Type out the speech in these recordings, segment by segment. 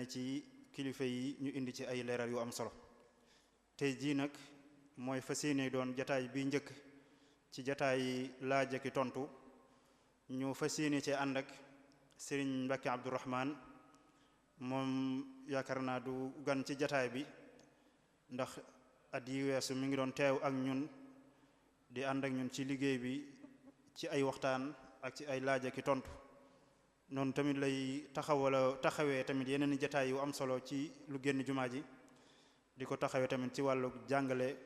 ci kilifa yi ñu indi ci ay leeral yu am solo tey jii nag mooy fas yéene doon jataay bi njëkk ci jataay laaj ak tontu ñu fas yéene ci ànd ak Serigne Mbacke Abdourahmane moom yaakaar naa du gan ci jataay bi ndax at yi weesu mi ngi doon teew ak ñun di ànd ak ñun ci liggéey bi ci ay waxtaan ak ci ay laaj ak tontu noonu tamit lay taxawee tamit yeneen jataay yu am solo ci lu génn jumaa ji di ko taxawee tamit ci wàllu jàngale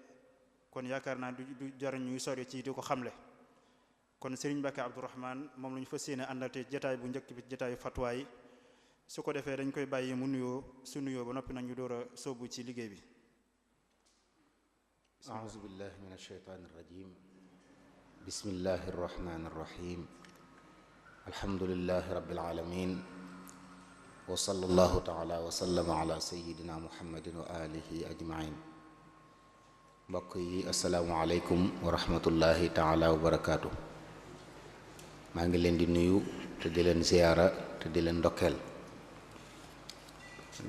kon yaakaar naa du jar ñuy sori ci di ko xamle kon Serigne Mbacke Abdourahmane moom la ñu fas yéene àndal te jataay bu njëkk bi jataayu fatwa yi su ko defee dañ koy bàyyi mu nuyoo su nuyoo ba noppi nañu door a sóobu ci liggéey bi. a'uuzu billahi min ash-shaytaani rajim bismillahi arrahmani arrahim alhamdulillahi rabbil alamin wa sallallahu taala wa sallama ala sayyidina muhammadin wa alihi ajmain mbokk yi assalaamu aleykum wa rahmatullahi taala wa barakaatu maa ngi leen di nuyu te di leen ziyaara te di leen ndokkeel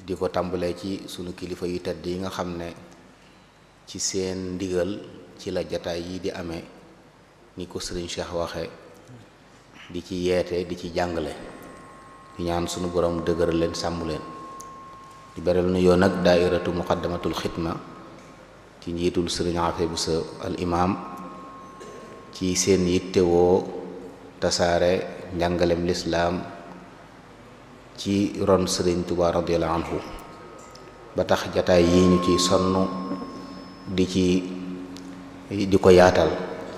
di ko tàmbalee ci sunu kilifa yu tedd yi nga xam ne ci seen ndigal ci la jataay yi di amee ni ko sëriñ Cheikh waxe di ci yeete di ci jàngale di ñaan sunu borom dëgëral leen sàmm leen di beral nuyoo nag daairatu muqaddamatul xidma ci njiitul sëriñ Afe bu sa al imam ci seen yittewoo tasaare njàngalem lislaam ci ron sëriñ Tuubaa radiyallahu anhu ba tax jataay yi ñu ciy sonn di ko yaatal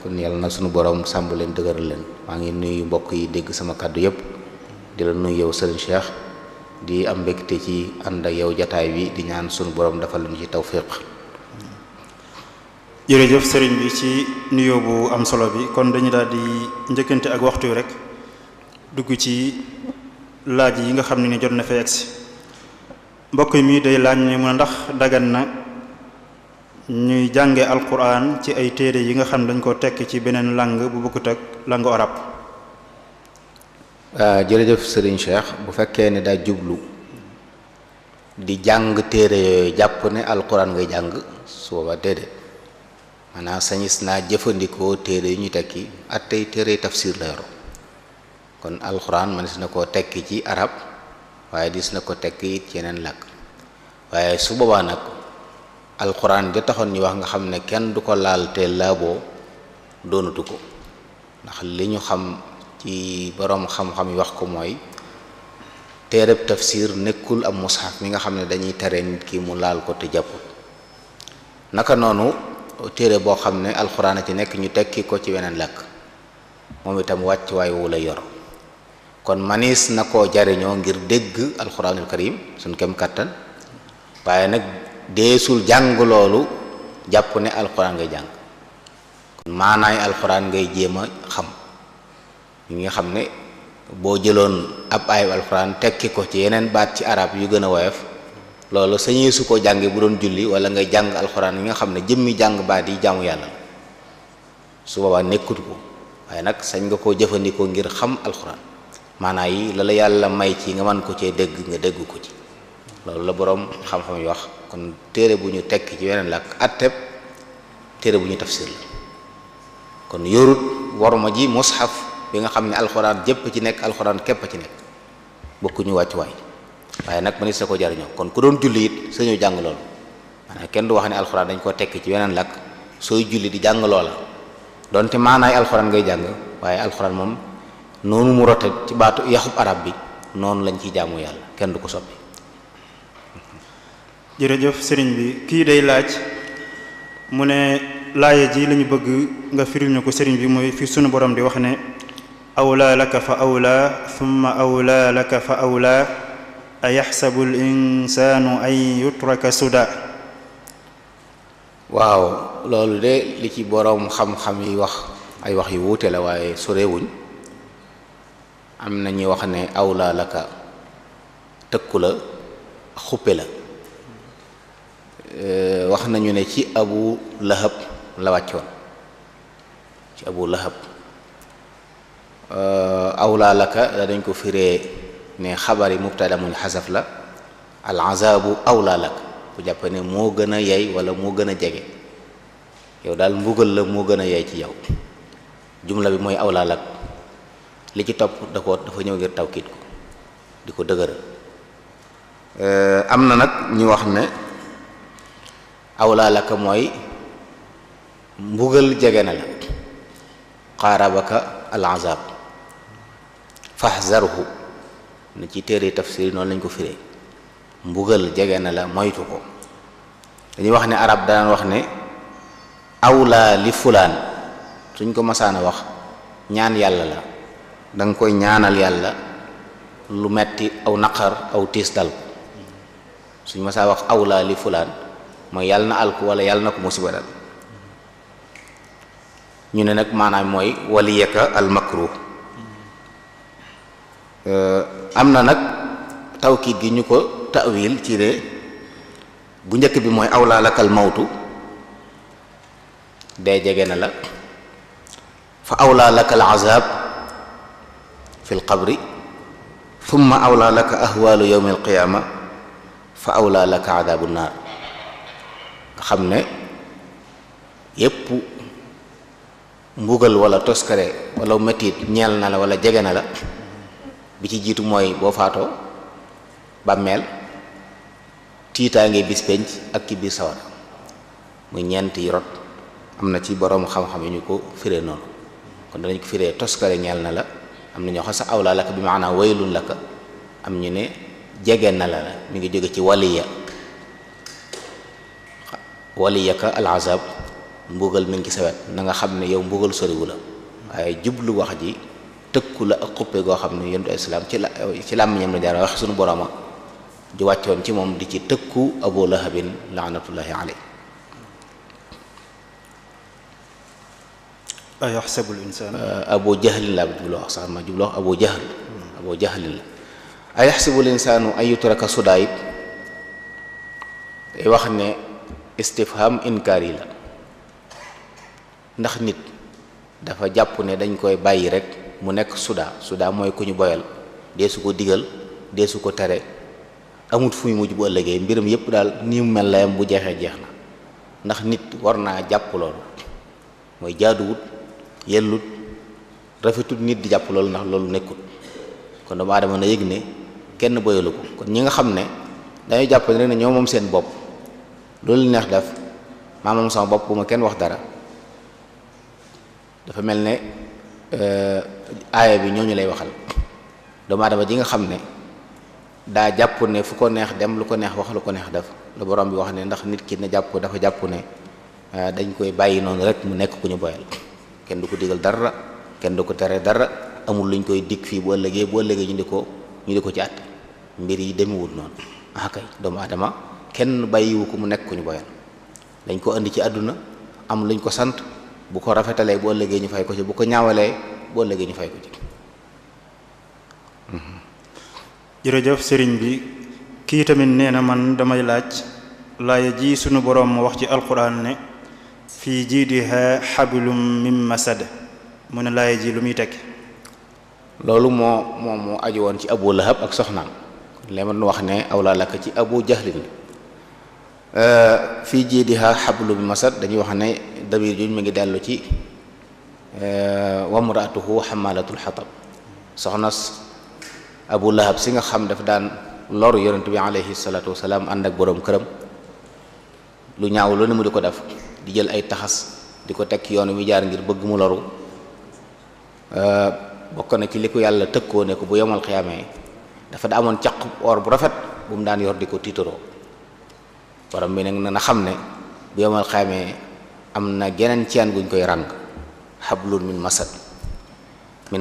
kon yàlla na sunu borom sàmm leen dëgëral leen maa ngi nuyu mbokk yi dégg sama kàddu yépp di la nuyu yow sëriñ Cheikh di am mbégte ci ànd ak yow jataay bi di ñaan sunu borom defal ñu ci tawfiq. jërëjëf sëriñ bi ci nuyoo bu am solo bi kon dañu daal di njëkkante ak waxtu wi rek dugg ci laaj yi nga xam ne ni jot na fa yegsi mbokk mi day laaj ne mu ndax dagan na ñuy jànge alquran ci ay téere yi nga xam dañ ko tekk ci beneen langue bu bokkut ak langue arabe. jërëjëf sëriñ Cheikh bu fekkee ne daa jublu di jàng téere yooyu jàpp ne alquran ngay jàng su boobaa déedéet maanaam sañis naa jëfandikoo téere yi ñu tekki at tey téere tafsir la yoro kon alquran man dis na koo tekki ci arab waaye dis na ko tekki it ci yeneen làkk waaye su boobaa nag alquran ja taxoon ñu wax nga xam ne kenn du ko laal te laaboo doonatu ko ndax li ñu xam ci boroom xam-xam yi wax ko mooy téereb tafsir nekkul am mushaf mi nga xam ne dañuy tere nit ki mu laal ko te jàppul naka noonu téere boo xam ne alquran a ci nekk ñu tekki ko ci weneen làkk moom itam wàcc waay wu la yor kon manis na koo jariñoo ngir dégg alquranul karim suñ kem kàttan waaye nag deesul jàng loolu jàpp ne alquran ngay jàng kon maanaay alquran ngay jéem a xam ñi nga xam ne boo jëloon ab aayub alquran tekki ko ci yeneen baat ci arab yu gën a woyof loolu sañee su ko jànge bu doon julli wala ngay jàng alquran yi nga xam ne jëmmi jàng baat yi jaamu yàlla su boobaa nekkut ko waaye nag sañ nga koo jëfandikoo ngir xam alquran maanaa yi la la yàlla may ci nga mën ko cee dégg nga dégg ko ci loolu la boroom xam-xam yi wax kon téere bu ñu tekki ci weneen làkk atteb téere bu ñu tafsir la kon yorut waruma ji mushaf bi nga xam ne alxuraan jëpp ci nekk alxuraan képp ci nekk bokkuñu wàccuwaay waaye nag mënees na ko jariñoo kon ku doon julli it sañoo jàng loolu maanaam kenn du wax ne alxuraan dañ koo tekki ci weneen làkk sooy julli di jàng loola donte maanaay alxuraan ngay jàng waaye alxuraan moom noonu mu rote ci baatu yaxub arab bi noonu lañ ciy jaamu yàlla kenn du ko soppi. jërëjëf sëriñ bi kii day laaj mu ne laaya ji lañu bëgg nga firil ñu ko sëriñ bi mooy fi sunu borom di wax ne awlaa laka fa awlaa thumma awlaa laka fa awlaa ayaxsabu l insaanu an yutraka suda. waaw loolu de li ci boroom xam-xam yi wax ay wax yu wuute la waaye sorewuñ am na ñuy wax ne awlaa laka tëkku la xuppe la wax nañu ne ci abu lahab la wàccoon ci abu lahab awlaa laka dañ ko firee ne xabari mubtada muñ xasaf la al azabu awla lak bu jàppe ne moo gën a yey wala moo gën a jege yow daal mbugal la moo gën a yey ci yow. jumla bi mooy awla lak li ci topp dafa ñëw ngir tawkiit ko di ko dëgëral. am na nag ñu wax ne awla lak mooy mbugal jege na la qaarabaka al azab fahzarhu ne ci téere tafsir noonu lañ ko firee mbugal jege na la moytu ko. dañuy wax ne arab daan wax ne awla li fulaan suñ ko masaana wax ñaan yàlla la danga koy ñaanal yàlla lu metti aw naqar aw tiis dal ko suñ masaa wax awla li fulaan mooy yàlla na alku wala yàlla na ko musiba dal. ñu ne nag maanaam mooy waliyaka al makruh. am na nag tawkiit gi ñu ko ta'wil ci ne bu njëkk bi mooy awla lakal mawtu dee jege na la fa awla laka al azab fi l qabri thumma awla laka ahwalu yawmi al qiyama fa awla laka adabu naar nga xam ne yépp mbugal wala toskare wala metit ñeel na la wala jege na la bi ci jiitu mooy boo faatoo bàmmeel tiitaange bis penc ak ci biir sawara muy ñeent yi rot am na ci boroom xam-xam yi ñu ko firee noonu kon danañ ko firee toskare ñeel na la am na ñoo xam sax awlaa laka bi maanaam waylun laka am ñu ne jege na la mi ngi jóge ci waliyaka al azab mbugal mi ngi ci sawet na nga xam ne yow mbugal soriwu la waaye jublu wax ji tëkku la ak xuppe goo xam ne yonent islaam ci làmmiñam la jaar wax suñu borooma di wàccoon ci moom di ci tëkku abu lahabin laanatullahi aley. ayaxsabul insaan abu jahlin laa jublu wax sax ma jublu wax abu jahlin la ayaxsabul insaanu an yutraka sudaa it day wax ne istifham inkaar yi la ndax nit dafa jàpp ne dañ koy bàyyi rek mu nekk sudaa mooy ku ñu boyal dee su ko digal dee su ko tere amut fu mu mujj bu ëllëgee mbiram yépp daal ni mu mel layam bu jeexee jeex na ndax nit war naa jàpp loolu mooy jaaduwut yellut rafetut nit di jàpp loolu ndax loolu nekkut kon doomu aadama na yëg ne kenn boyalu ko kon ñi nga xam ne dañuy jàpp ne rek ñoo moom seen bopp loolu neex def maa moom sama bopp bu ma kenn wax dara dafa mel ne aaya bi ñooñu lay waxal doomu aadama ji nga xam ne daa jàpp ne fu ko neex dem lu ko neex wax lu ko neex def la borom bi wax ne ndax nit ki ne dafa jàpp ne dañ koy bàyyi noonu rek mu nekk ku ñu boyal kenn du ko digal dara kenn du ko tere dara amul luñ koy dig fii bu ëllëgee ñu di ko ci at mbir yi demewul noonu kay doomu aadama kenn bàyyiwu ko mu nekk ku ñu boyal dañ ko indi ci àdduna am luñ ko sant bu ko rafetalee bu ëllëgee ñu fay ko ci bu ko ñaawalee bu ëllëgee ñu fay ko ci. jërëjëf sëriñ bi kii tamit nee na man damay laaya ji sunu boroom wax ci alquran ne fii jiidiha xablum min masad mu ne laaya ji lu muy tekk. loolu moo aju woon ci abu lahab ak soxnaam li ma wax ne awlaa laka ci abu jahlin fii jiidiha xablum min masad dañuy wax ne damir juñ mi ngi dellu ci wamraatuhu xamalatul xatab soxna abu lahab si nga xam dafa daan loru yonent bi alayhi salaatu wasalaam ànd ak boroom këram lu ñaaw lu ne mu di ko def di jël ay taxas di ko teg yoon wi jaar ngir bëgg mu loru bokk na ci li ko yàlla tëkkoo ne ko bu yomal xiyaamee dafa da amoon caq or bu rafet bu mu daan yor di ko tiitaroo borom bi nag na xam ne bu yomal xiyaamee am na geneen ceen guñ koy ràng xablun min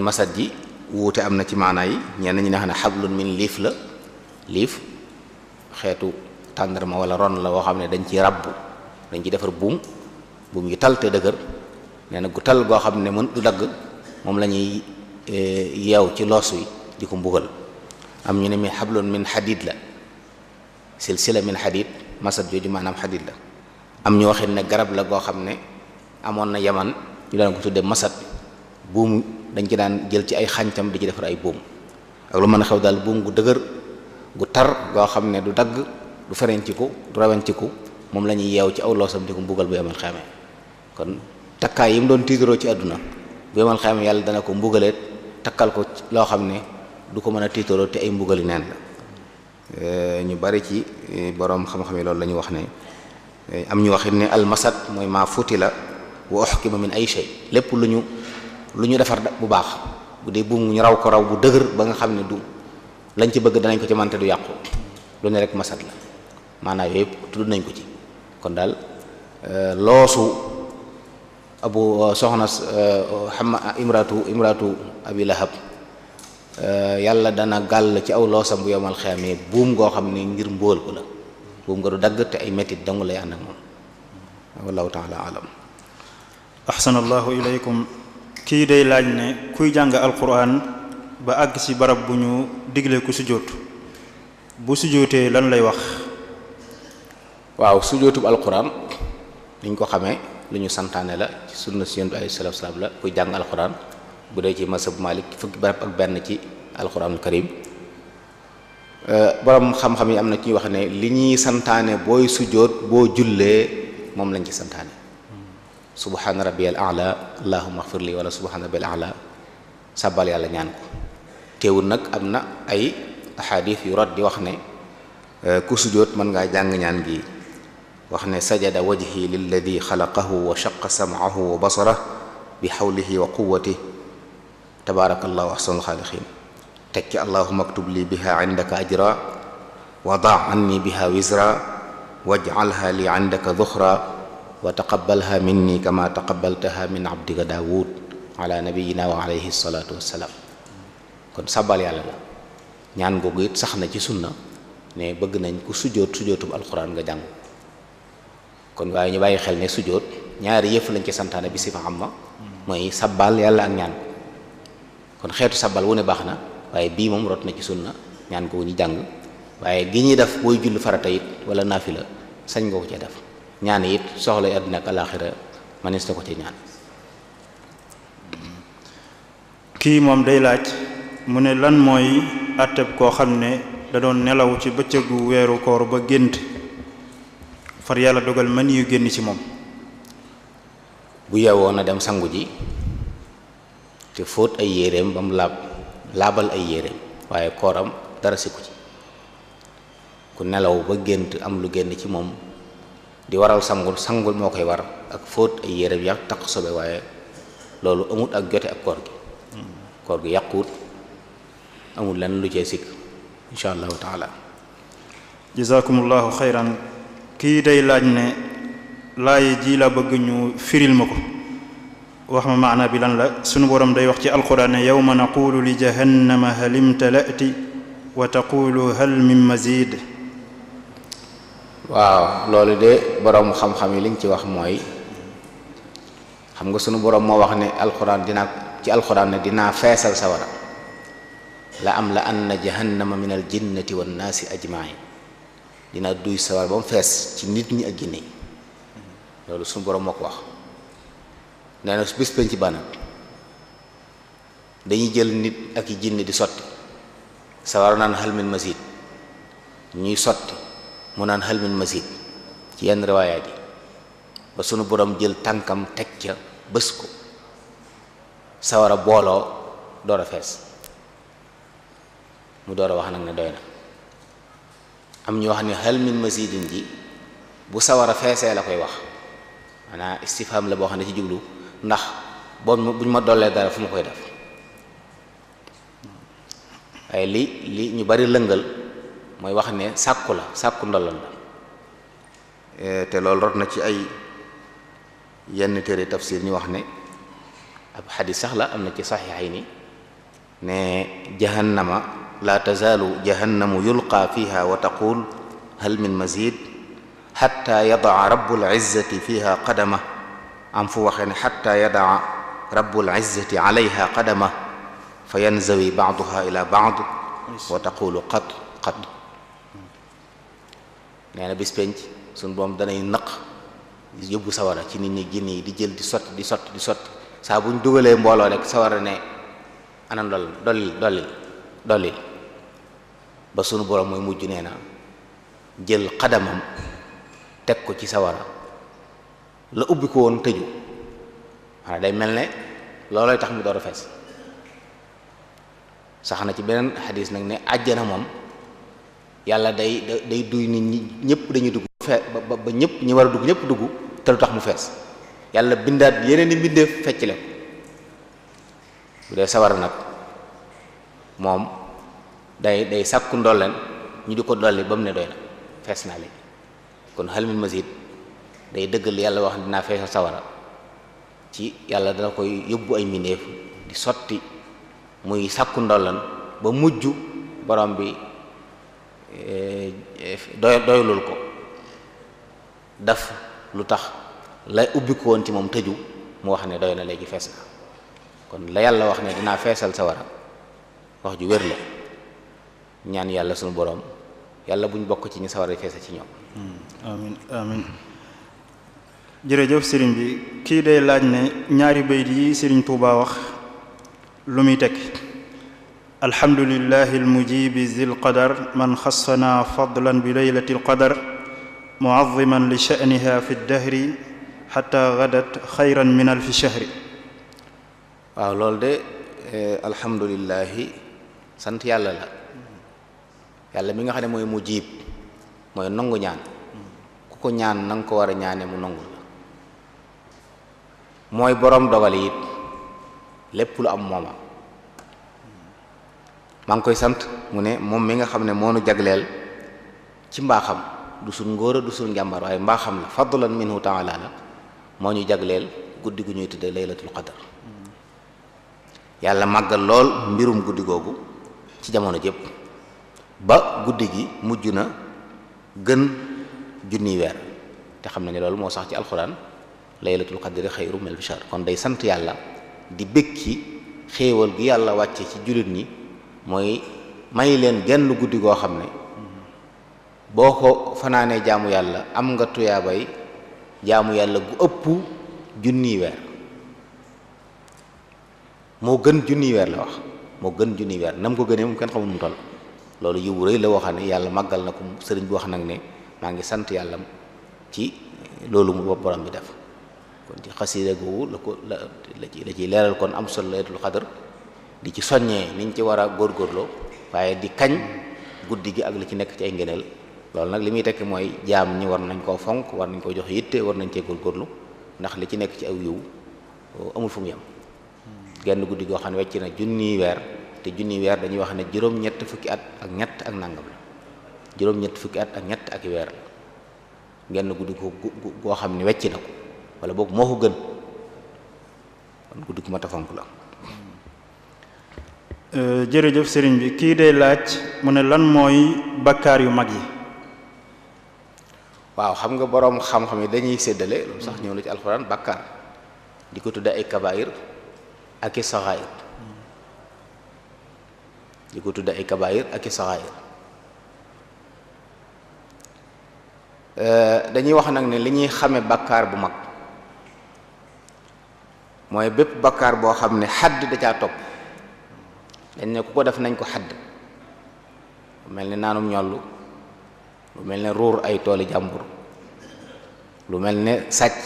masad ji wuute am na ci maanaa yi ñenn ñi ne xam ne xablun min liif xeetu tàndarma wala ron la woo xam ne dañ ci rabbu dañ ci defar buum yu tal te dëgër nee na gu tal goo xam ne mën du dagg moom la ñuy yeew ci loos wi di ko mbugal am ñu ne mi xablun min xadid la silsila min xadid masad jooju maanaam xadid la am ñu waxit ne garab la goo xam ne amoon na yaman ñu daan ko tudde masad buum dañ ci daan jël ci ay xàncam di ci defar ay buum ak lu mën a xew daal buum gu dëgër gu tar goo xam ne du dagg du ferenciku du rawanciku moom la ñuy yeew ci aw loosam di ko mbugal bu yemal xamee kon takkaay yi mu doon tiitaroo ci àdduna bu yemal xamee yàlla dana ko mbugaleet takkal ko loo xam ne du ko mën a tiitaroo te ay mbugali neen la ñu bari ci boroom xam-xam yi loolu la ñu wax ne am ñu waxit ne almasad mooy maa futi la wa uhkima min ay shay lépp lu ñu defar bu baax bu dee buum ñu raw ko raw bu dëgër ba nga xam ne du lañ ci bëgg danañ ko ci mante du yàqu lu ne rek masad la maanaam yooyu yëpp tudd nañ ko ci kon daal loosu soxna imratu abi lahab yàlla dana gàll ci aw loosam bu yomal xeamee buum goo xam ne ngir mbóol ko la buum nga du dagg te ay mettit dong lay ànd ak moom wallahu taala alam ahsanallahu ilaykum kii day laaj ne kuy jàng alquran ba àgg ci barab bu ñu digle ku sujjóot bu sujjóotee lan lay wax waaw sujjóotub alquran liñ ko xamee lu ñu santaane la ci sunna si yonent bi alayhi salaatu wa salaam la kuy jàng alquran bu dee ci mazhab Malik fukki barab ak benn ci alquranul karim borom xam-xam yi am na ci ñuy wax ne li ñuy santaane booy sujjóot boo jullee moom lañ ci santaane subhaana rabbiyal a'la allahumma ighfir li wala subhaana rabbiyal a'la sàbbal yàlla ñaan ko teewul nag am na ay ahadith yu rot di wax ne ku sujjóot mën ngaa jàng ñaan gi wax ne sajada wajhi lilladi xalaqahu wa shaqqa sam'ahu wa basarahu bi hawlihi wa quwwatihi tabaarakallahu ahsanul xaaliqiin tekki allahumma aktub li biha indaka ajra wa da' anni biha wizra waj'alha li indaka dhukhra wa taqabbalha minni kama taqabbaltaha min abdika daawud ala nabiyyina wa alayhi salaatu wassalaam kon sàbbal yàlla la ñaan googu it sax na ci sunna ne bëgg nañ ku sujjóotub alquran nga jàng kon waaye ñu bàyyi xel ne sujjóot ñaari yëf lañ ci santaane bi si fa am ma mooy sàbbal yàlla ak ñaan kon xeetu sàbbal wu ne baax na waaye bii moom rot na ci sunna ñaan googu ñu jàng waaye gi ñuy def booy julli farata it wala naafila sañ nga ko cee def ñaan it soxla yi àddina ak alaaxira manis na ko ci ñaan kii moom day laaj mu ne lan mooy àtteb koo xam ne da doon nelaw ci bëccëgu weeru koor ba gént far yàlla dogal mën yu génn ci moom bu yeewoo na dem sangu ji te fóot ay yéreem ba mu laabal ay yéreem waaye kooram dara siku ci ku nelaw ba gént am lu génn ci moom di waral sangul moo koy war ak fóot ay yéreem ya taq sobe waaye loolu amut ak jote ak koor gi yàquut amul lenn lu cee sikk insha allahu taala jazakumullahu xayran kii day laaj ne laay ji la bëgg ñu firil ma ko wax ma maana bi lan la sunu borom day wax ci alquran ne yawma naqulu li jahannama hal imtala'ti wa taqulu hal min mazid waaw loolu de borom xam-xam yi liñ ci wax mooy xam nga sunu borom moo wax ne alquran dinaa feesal sawara la am la anna jahannama min al jinnati wan naasi ajmain dina duy sawara ba mu fees ci nit ñi ak jinne yi loolu sunu borom moo ko wax nee na bis penc ba nag dañuy jël nit ak i jinne di sotti sawara naan hal min mazid ñuy sotti mu naan hal min mazid ci yenn riwaayaat yi ba sunu borom jël tànkam teg ca bës ko sawara booloo door a fees mu door a wax nag ne doy na am ñu wax ne hal min mazidin ji bu sawara feesee la koy wax maanaam istifham la boo xam ne ci jublu ndax buñ ma dollee dara fu ma koy def waaye li ñu bari lëngal mooy wax ne sàkku ndollal la te loolu rot na ci ay yenn téere tafsir ñu wax ne ab xadis sax la am na ci saxiixayni ne jahannama la tazaalu jahannamu yulqaa fiha wa taqul hal min mazid xatta yadaa rabbul izzati fiha qadama am fu waxee ne xatta yadaa rabbul izzati alayha qadama fa yanzawi baaduha ila baad wa taqulu qad nee na bis penc suñ boom danay naq yóbbu sawara ci nit ñi jinne yi di jël di sotti saa buñ dugalee mbooloo rek sawara ne ana dollil ba sunu borom mooy mujj nee na jël xadamam teg ko ci sawara la ubbi ko woon tëju xanaa day mel ne loolooy tax mu door a fees. sax na ci beneen xadis nag ne àjjana moom yàlla day duy nit ñi ñëpp dañuy dugg ba ñëpp ñi war a dugg ñëpp dugg te lu tax mu fees yàlla bindaat yeneen i mbindeef feccile ko. bu dee sawara nag moom day sàkku ndolleen ñu di ko dolli ba mu ne doy na fees naa léegi kon hal min mazid day dëggal yàlla wax dinaa feesal sawara ci yàlla dana koy yóbbu ay mbindeef di sotti muy sàkku ndolleen ba mujj borom bi doylul ko daf lu tax lay ubbi ko woon ci moom tëju mu wax ne doy na léegi fees na kon la yàlla wax ne dinaa feesal sawara wax ju wér la ñaan yàlla sunu borom yàlla buñ bokk ci ñi sawara feesa ci ñoom. amin amin jërëjëf sëriñ bi kii day laaj ne ñaari bayt yi sëriñ Tuubaa wax lu muy tekk alhamdulillahi almujibi zil qadar man xassana fadlan bi laylati alqadar muazziman li sha'niha fi ddahri xatta gadat xayran min alfi shahri. waaw loolu de alhamdulillahi sant yàlla la yàlla mi nga xam ne mooy mujib mooy nangu ñaan ku ko ñaan na nga ko war a ñaane mu nangul la mooy boroom dogal it lépp lu am mooma maa ngi koy sant mu ne moom mi nga xam ne moo nu jagleel ci mbaaxam du sul ngóora du sul njàmbar waaye mbaaxam la fadlan minhu taala la moo ñu jagleel guddi gu ñuy tudde laylatul qadar yàlla màggal lool mbirum guddi googu ci jamono jëpp ba guddi gi mujj na gën junniy weer te xam na ne loolu moo sax ci alxuraan laylatul qadri xayru min alfi shahr kon day sant yàlla di bëgg ci xéewal gi yàlla wàcce ci jullit ñi mooy may leen genn guddi goo xam ne boo ko fanaanee jaamu yàlla am nga tuyaabay jaamu yàlla gu ëpp junniy weer moo gën junniy weer la wax moo gën junniy weer nam ko gënee moom kenn xamul mu toll loolu yiwu rëy la waxam ne yàlla màggal na ko sëriñ bi wax nag ne maa ngi sant yàlla ci loolu mu borom bi def kon ci xasida googu la ciy leeral kon am solo laylatul qadr di ci soññee niñ ci war a góorgóorloo waaye di kañ guddi gi ak li ci nekk ci ay ngeneel loolu nag li muy tekki mooy jaam ñi war nañ koo fonk war nañ koo jox yitte war nañ cee góorgóorlu ndax li ci nekk ci aw yiw amul fu mu yem genn guddi goo xam ne wecc na junniy weer te junniy weer dañuy wax ne juróom-ñett fukki at ak ñett ak nangam la juróom-ñett fukki at ak ñett ak weer la genn guddi goo xam ne wecc na ko wala boog moo ko gën kon guddi gu mat a fonk la. jërëjëf sëriñ bi kii day laaj mu ne lan mooy bakkaar yu mag yi. waaw xam nga boroom xam-xam yi dañuy séddale loolu sax ñëw na ci alxuraan bakkaar di ko tudde ay kabaayir ak i saxaayir di ko tudde ay kabaayir ak i saxaayir dañuy wax nag ne li ñuy xame bakkaar bu mag mooy bépp bakkaar boo xam ne xadd da caa topp dañ ne ku ko def nañ ko xadd lu mel ne naanum ñollu lu mel ne ruur ay tooli jàmbur lu mel ne sàcc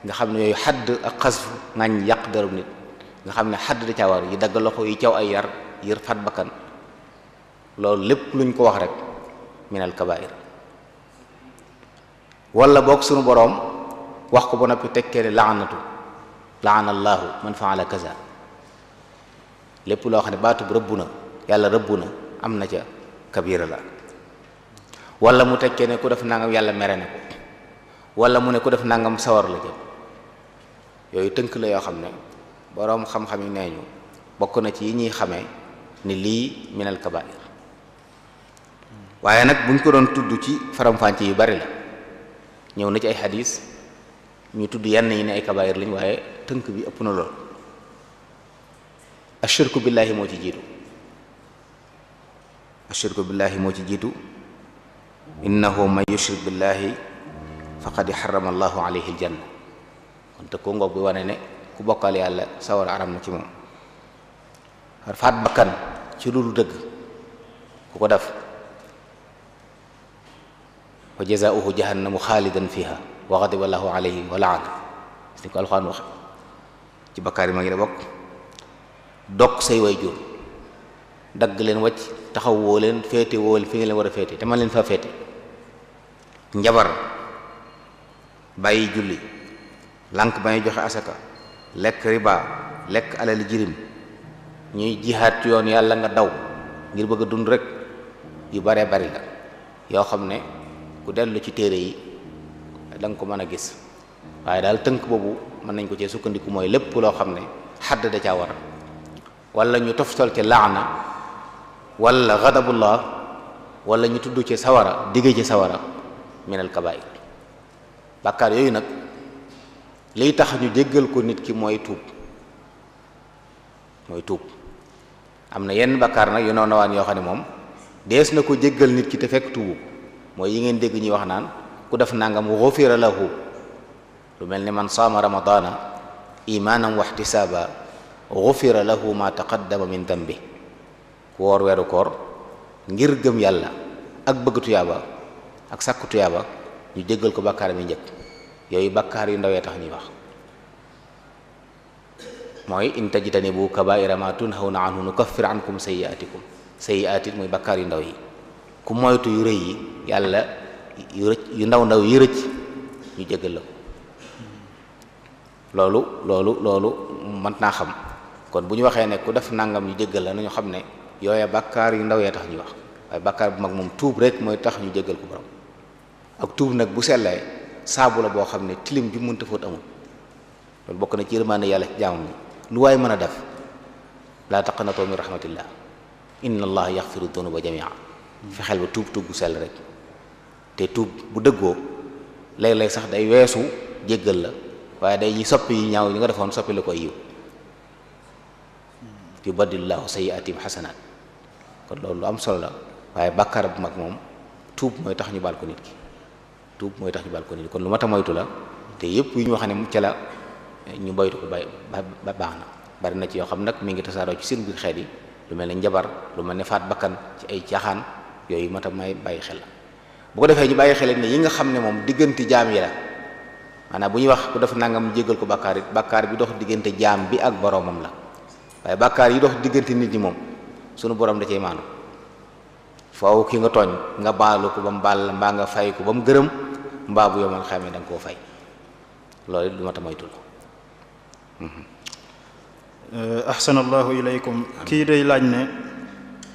nga xam ne yooyu xadd ak xasfu ngañ yàq dërëm nit nga xam ne xadd da caa war yi dagg loxo yi caw ay yar yër fat bakkan loolu lépp luñ ko wax rek minal kabair wala boog sunu boroom wax ko ba noppi tekkee ne laanatu laana allahu man faala kaza lépp loo xam ne baatub rëbb na yàlla rëbb na am na ca kabira la wala mu tekkee ne ku def nangam yàlla mere na ko wala mu ne ku def nangam sawar la jëm yooyu tënk la yoo xam ne boroom xam-xam yi nee ñu bokk na ci yi ñuy xamee ni lii minal kabair waaye nag buñ ko doon tudd ci faram-fàcce yu bari la ñëw na ci ay xadis ñu tudd yenn yi ne ay kabair lañ waaye tënk bi ëpp na lool ashirku billahi moo ci jiitu ashirku billahi moo ci jiitu innahu man yushrik billahi faqad harrama allahu alayhi aljanna kon te ko ngoog bi wane ne ku bokkal yàlla sawar aram na ci moom faat bakkan ci lu dul dëgg ku ko def wa jazaauhu jahannamu xaalidan fiha wa ghadiba allahu alayhi wa laana ni ko alxuraan wax ci bakkaar yi ma ngi ne bokk dog say way jur dagg leen wacc taxaw woo leen féete woo leen fi nga leen war a féete te man leen fa féete njabar bàyyi julli lànk ba ñuy joxe asaka lekk riba lekk alal jirim ñuy jihaat ci yoon yàlla nga daw ngir bëgg a dund rek yu baree bari la yoo xam ne ku dellu ci téere yi da nga ko mën a gis waaye daal tënk boobu mën nañ ko cee sukkandiku mooy lépp loo xam ne xadd da caa war wala ñu toftal ci laana wala ghadabullah wala ñu tudd ci sawara digge ci sawara minal kabair bàkkaar yooyu nag liy tax ñu jéggal ko nit ki mooy tuub am na yenn bàkkaar nag yu noo nawaan yoo xam ne moom dees na ko jéggal nit ki te fekk tuubu mooy yi ngeen dégg ñuy wax naan ku def nangam ghufira lahu lu mel ni man saama ramadana imanan wa ihtisaba ghufira lahu ma taqaddama min dambi ku woor weeru koor ngir gëm yàlla ak bëgg tuyaaba ak sàkku tuyaaba ñu jéggal ko bàkkaar mi njëkk yooyu bàkkaar yu ndawee tax ñuy wax mooy in tajtanibu kabaira ma tunhawna anhu nukaffir ankum sayyi'atikum sayyi'atit mooy bàkkaar yu ndaw yi ku moytu yu rëy yi yàlla yu ndaw yi rëcc ñu jéggal la loolu mën naa xam kon bu ñu waxee ne ku def nangam ñu jéggal la nañu xam ne yooya bàkkaar yu ndaw yee tax ñuy wax waaye bàkkaar bu mag moom tuub rek mooy tax ñu jéggal ko borom ak tuub nag bu sellee saabu la boo xam ne tilim ju mënta fóot amul loolu bokk na ci yërmande yàlla ci jaamam ñi lu waay mën a def laa taqnatoo min rahmatillah inna allaha yaxfiru dunuba jamia fexeel ba tuub bu sell rek te tuub bu dëggoo léeg-léeg sax day weesu jéggal la waaye day soppi yi ñaaw yi nga defoon soppi la koy yiw yubaddilullahu sayyi'atihim xasanaat kon loolu lu am solo la waaye bàkkaar bu mag moom tuub mooy tax ñu baal ko nit ki kon lu mat a moytu la te yëpp yu ñu wax ne ca la ñu moytu ko ba baax na bari na ci yoo xam nag mi ngi tasaaroo ci seen biir xeet yi lu mel ne njabar lu mel ne faat bakkan ci ay caaxaan yooyu mat a may bàyyi xel la bu ko defee ñu bàyyi xel ne yi nga xam ne moom diggante jaam yi la maanaam bu ñuy wax ku def nangam jéggal ko bàkkaar it bàkkaar bi dox diggante jaam bi ak boroomam la waaye bàkkaar yi dox diggante nit ñi moom sunu borom da cey maanu faaw ki nga tooñ nga baalu ko ba mu baal la mbaa nga fay ko ba mu gërëm mbaa bu yomal xamee da nga koo fay loolu it lu ma ta moytu la ahsanallahu ilaykum kii day laaj ne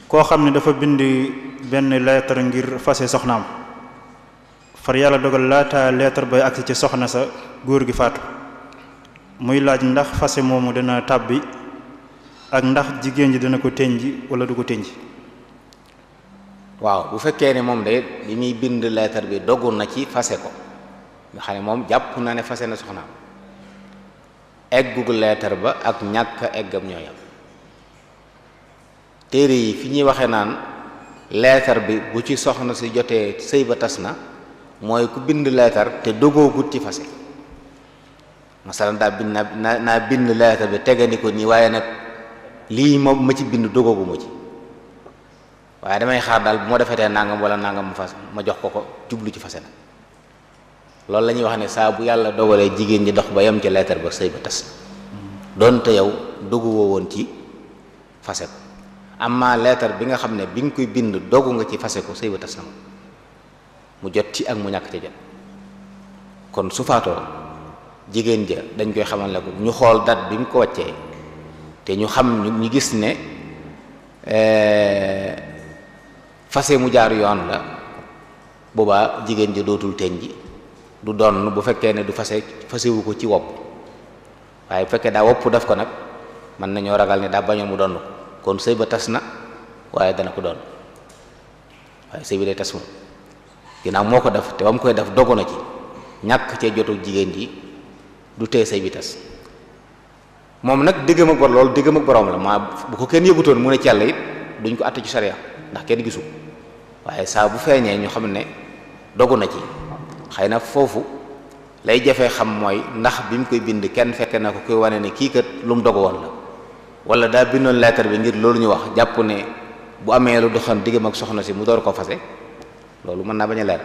koo xam ne dafa bind benn lettre ngir fase soxnaam far yàlla dogal laata lettre bay agsi ci soxna sa góor gi faatu muy laaj ndax fase moomu dana tàbbi ak ndax jigéen ji dana ko tënji wala du ko tënji waaw bu fekkee ne moom de bi muy bind lettre bi dogu na ci fase ko nga xam ne moom jàpp na ne fase na soxnaam eggug lettre ba ak ñàkk eggam ñoo yam téere yi fi ñuy waxee naan lettre bi bu ci soxna si jotee sëy ba tas na mooy ku bind lettre te dogoogut ci fase masalan daa bind naa bind lettre bi tegandi ko nii waaye nag lii moom ma ci bind dogoogu ma ci waaye damay xaar daal bu ma defetee nangam wala nangam ma fas ma jox ko jublu ci fase na loolu la ñuy wax ne saa bu yàlla dogalee jigéen ñi dox ba yem ci lettre ba sëy ba tas doonte yow dogu woo woon ci fase ko amma lettre bi nga xam ne bi nga koy bind dogu nga ci fase ko sëy ba tas na mu jot ci ak mu ñàkk ca jot kon su faatoo jigéen ja dañ koy xamal ne ko ñu xool date bi mu ko wàccee te ñu xam ñu gis ne fase mu jaar yoon la boobaa jigéen ja dootul teñ ji du doon bu fekkee ne du fasewu ko ci wopp waaye bu fekkee daa wopp def ko nag mën nañoo ragal ne daa bañoon mu doon ko kon sëy ba tas na waaye dana ko doon waaye sëy bi day tas moom ginnaaw moo ko def te ba mu koy def dogu na ci ñàkk cee jotu jigéen ji du tee sëy bi tas moom nag diggam ak bor loolu diggam ak borom la maa bu ko kenn yëgutoon mu ne ci yàlla it duñ ko àtte ci sariya ndax kenn gisu waaye saa bu feeñee ñu xam ne dogu na ci xëy na foofu lay jafee xam mooy ndax bi mu koy bind kenn fekk na ko koy wane ne kii kat lu mu dogu woon la wala daa bindoon lettre bi ngir loolu ñu wax jàpp ne bu amee lu doxoon diggam ak soxna si mu door ko fase loolu mën naa bañ a leer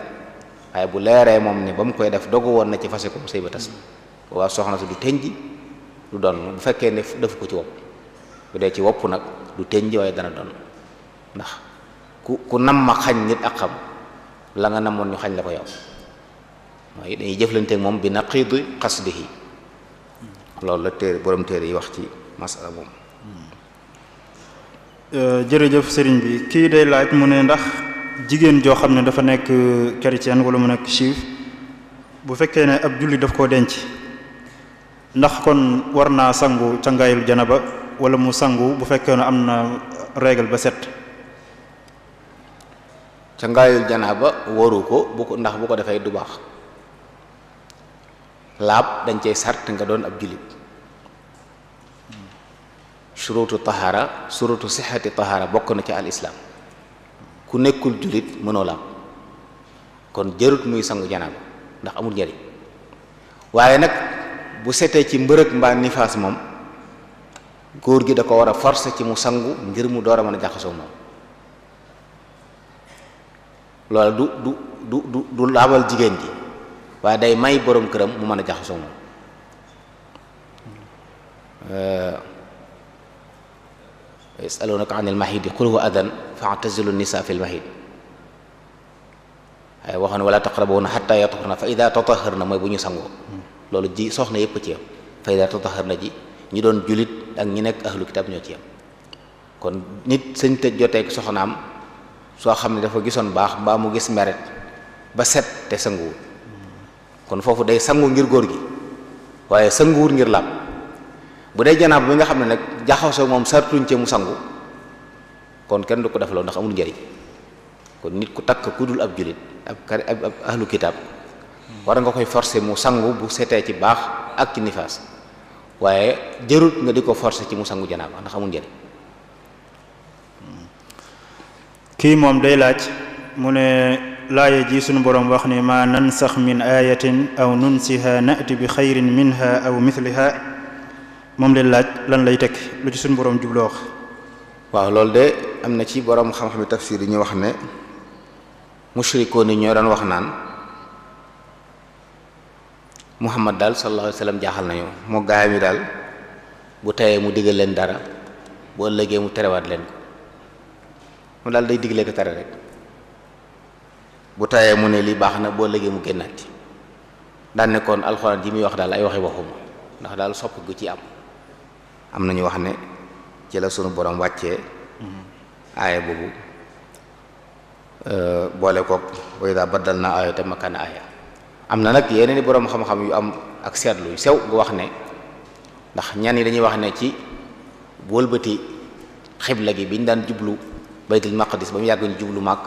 waaye bu leeree moom ne ba mu koy def dogu woon na ci fase ko sëy ba tas boobaa soxna si du tënji du doon bu fekkee ne defu ko ci wopp bu dee ci wopp nag du tënji waaye dana doon ndax ku nam ma xañ nit ak xam la nga namoon ñu xañ la ko yow mooy dañuy jëflanteeg moom bi naqiidi qasdihi loolu la téere borom téere yi wax ci masala moom. jërëjëf sëriñ bi kii day laaj mu ne ndax jigéen joo xam ne dafa nekk chrétien wala mu nekk juif bu fekkee ne ab julli daf koo denc ndax kon war naa sangu cangaayul janaba wala mu sangu bu fekkee ne am na règle ba set. cangaayul janaba waru ko ndax bu ko defee du baax laab dañ cey sart nga doon ab jullit surutu tahara surutu sixati tahara bokk na ci al islam ku nekkul jullit mënoo laab kon jërut muy sangu janaaba ndax amul njariñ waaye nag bu setee ci mbërëg mbaa nifaas moom góor gi da ko war a forcer ci mu sangu ngir mu door a mën a jaxasoo moom loolu du laabal jigéen ji waaye day may borom këram mu mën a jaxasoo moom yasalunaka an il mahidi qul huwa adan fa'tazilu nisa fi l mahid waaye waxoon wala taqrabuuna xatta yatahharna fa ida tataharna mooy bu ñu sangoo loolu ji soxna yépp ci yam fa ida tataharna ji ñi doon julit ak ñi nekk ahlu kitab ñoo ci yam kon nit sëñ te joteeg soxnaam soo xam ne dafa gisoon baax mbaa mu gis meret ba set te sanguwul kon foofu day sangu ngir góor gi waaye sanguwul ngir laab bu dee janaab bi nga xam ne nag jaxasoo moom sartuñ ci mu sangu kon kenn du ko def loolu ndax amul njariñ kon nit ku takk ku dul ab julit ab ahlu kitab war nga koy forcer mu sangu bu setee ci baax ak ci nifaas waaye jërut nga di ko forcer ci mu sangu janaaba ndax amul njariñ. kii moom day laaj mu ne laaya ji sunu boroom wax ni ma nansax min ayatin aw nunsiha na'ti bi xayrin minha aw mithliha moom leen laaj lan lay teg lu ci sunu boroom jubloo wax. waaw loolu de am na ci boroom xam-xami tafsir yi ñu wax ne mushrikoon yi ñoo doon wax naan Muhammad daal sallallahu alayhi wa sallam jaaxal nañu moo gaayam yi daal bu teyee mu digal leen dara bu ëllëgee mu terewaat leen ko mu daal day digle ko tere rek bu tayee mu ne lii baax na boo léegi mu génnaat ci daan ne kon alxuraan ji muy wax daal ay waxi waxuma ndax daal sopp gu ci am nañu wax ne ci la sunu borom wàccee aaya boobu boole koog wa idaa baddalnaa aayatan makaana aaya am na nag yeneen i borom xam-xam yu am ak seetlu yu sew gu wax ne ndax ñan yi dañuy wax ne ci wëlbati xibla gi biñ daan jublu baytul maqdis ba mu yàgg ñu jublu màkk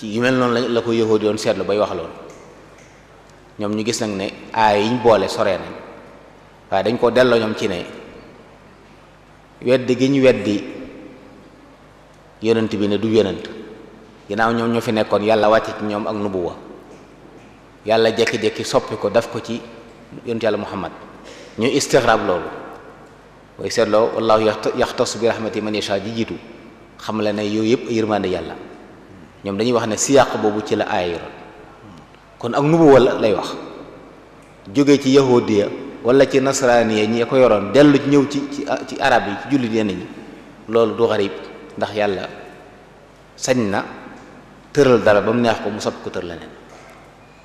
ci yu mel noonu la ko yahudi yoon seetlu bay wax loolu ñoom ñu gis nag ne aay yiñ boole soree nañ waaye dañ ko delloo ñoom ci ne weddi gi ñu weddi yonent bi ne du yonent ginnaaw ñoom ñoo fi nekkoon yàlla wàcce ci ñoom ak nubuwa yàlla jekki-jekki soppi ko daf ko ci yonent yàlla muhammad ñu istixraab loolu booy seetloo wallahu yaxtasu bi rahmati man yasha ji jiitu xam la ne yooyu yëpp yërmande yàlla ñoom dañuy wax ne siyaq boobu ci la aaya yoroon kon ak nubuwa la lay wax jóge ci yahudiya wala ci nasraaniya ñi ko yoroon dellu ñëw ci arab yi ci jullit yenn ñi loolu du xarib ndax yàlla sañ na tëral dara ba mu neex ko mu soppi ko tër leneen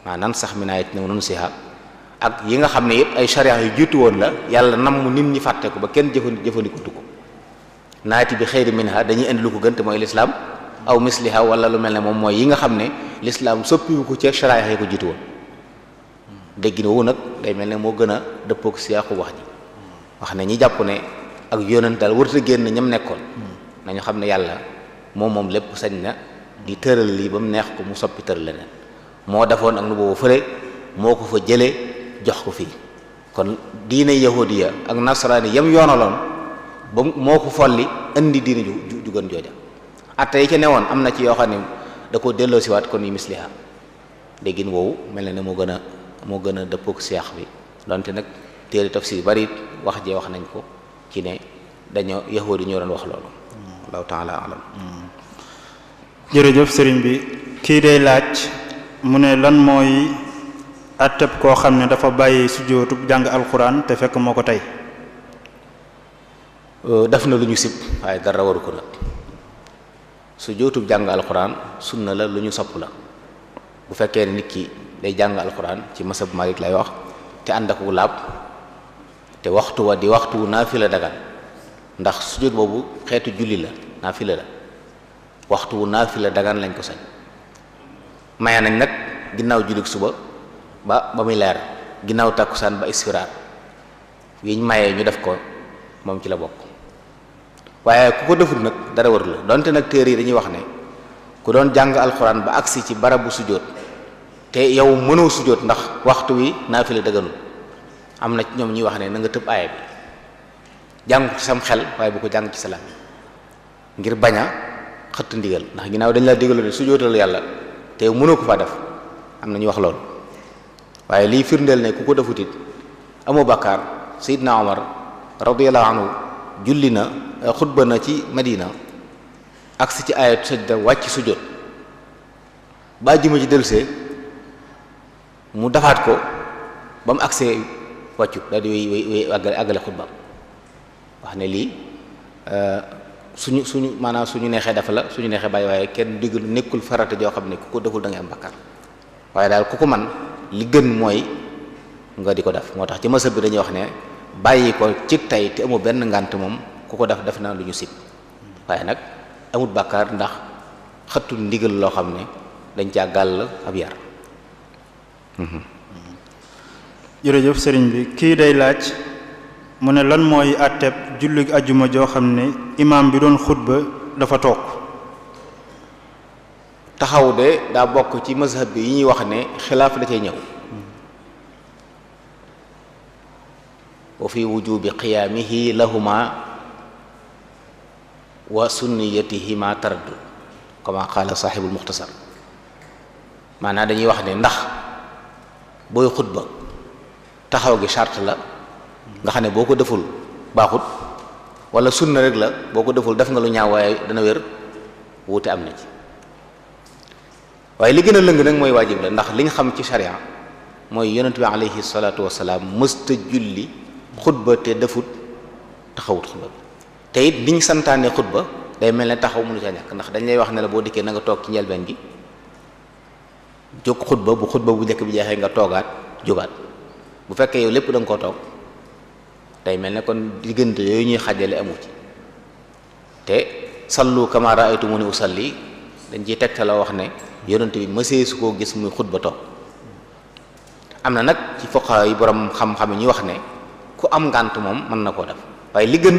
maanaam sax mi naayit new nonu siha ak yi nga xam ne yëpp ay sharia yu jiitu woon la yàlla nam mu nit ñi fàtte ko ba kenn jëfandikutu ko naati bi xëyri minha dañuy indi lu ko gën te mooy lislaam aw misliha wala lu mel ne moom mooy yi nga xam ne lislaam soppiwu ko ci sharia yi ko jiitu woon déggin woowu nag day mel ne moo gën a dëppook siyaaxu wax ji wax ne ñi jàpp ne ak yonent daal warut a génn ñam nekkoon nañu xam ne yàlla moom lépp sañ na di tëral lii ba mu neex ko mu soppi tëral leneen moo defoon ak nu boobu fële moo ko fa jëlee jox ko fii kon diine yahudiya ak nasraani yam yoonaloon ba moo ko folli indi diine ju gën jooja atte yi ca newoon am na ci yoo xam ne da ko delloo siwaat kon yu misliha déggin woowu mel na ne moo gën a dëppook seex bi donte nag téere tafsir bari wax jee wax nañ ko ci ne dañoo yahudi ñoo doon wax loolu wallahu taala alam jërëjëf sëriñ bi kii day laaj mu ne lan mooy atteb koo xam ne dafa bàyyi sujjóotub jàng alxuraan te fekk moo ko tey. def na lu ñu sib waaye dara waru ko nag sujjóotub jàng alxuraan sunna la lu ñu sopp la bu fekkee ne nit ki day jàng alxuraan ci masab Malik lay wax te ànd ak wu laab te waxtu wa di waxtu wu naafila dagan ndax sujjóot boobu xeetu julli la naafila la waxtu wu naafila dagan lañ ko sañ maye nañ nag ginnaaw jullit suba ba muy leer ginnaaw tàkkusaan ba isfiraar yiñ mayee ñu def ko moom ci la bokk waaye ku ko deful nag dara waru la donte nag téere yi dañuy wax ne ku doon jàng alxuraan ba agsi ci barabu sujjóot te yow mënoo sujjóot ndax waxtu wi naafila daganul am na ci ñoom ñuy wax ne na nga tëb aaya bi jàng ko ci sam xel waaye bu ko jàng ci sa làmmiñ ngir bañ a xëtt ndigal ndax ginnaaw dañ la digaloon ne sujjóotal yàlla te mënoo ko faa def am na ñu wax loolu waaye liy firndeel ne ku ko defutit amoo bàkkaar Seydina Omar radiyallahu anhu julli na xutba na ci Madina agsi ci ayat sajda wàcc sujjóot ba juma ci delsee mu dafaat ko ba mu agsee wàccu daal di wéy àggale xutba wax ne lii suñu maanaam suñu neexee dafa la suñu neexee bàyyi waaye kenn digg nekkul farata joo xam ne ku ko deful da ngay am bàkkaar waaye daal ku ko man li gën mooy nga di ko def moo tax ci masab bi dañuy wax ne bàyyi ko ci tey te amul benn ngànt moom ku ko def na lu ñu sib waaye nag amut bàkkaar ndax xëttul ndigal loo xam ne dañ caa gàll ab yar. jërëjëf sëriñ bi kii day laaj mu ne lan mooy àtteb julli ajjuma joo xam ne imaam bi doon xutba dafa toog. taxaw de daa bokk ci mazhab bi yi ñuy wax ne xilaaf da cay ñëw wa fi wujubi qiyaamihi lahuma wa sunniyatihima taraddud kama qaala saaxibul muxtasar maanaam dañuy wax ne ndax booy xutba taxaw gi charte la nga xam ne boo ko deful baaxut wala sunna rek la boo ko deful def nga lu ñaaw waaye dana wér wuute am na ci waaye li gën a lëng nag mooy waajib la ndax li nga xam ci sharia mooy yonent bi alayhi salaatu wasalaam mësta julli xutba te defut taxawut xutba bi te it liñ santaane xutba day mel ne taxaw mënu ca ñàkk ndax dañ lay wax ne la boo dikkee na nga toog ci njëlbeen gi jóg xutba bu xutba bu njëkk bi jeexee nga toogaat jógaat bu fekkee yow lépp da nga koo toog day mel ne kon diggante yooyu ñuy xajale amu ci te sallu kama ra'aytumuni usalli dañ ciy tegta la wax ne yonent bi mësee su koo gis muy xutba toog am na nag ci fuqaha yi borom xam-xam yi ñuy wax ne ku am ngànt moom mën na koo def waaye li gën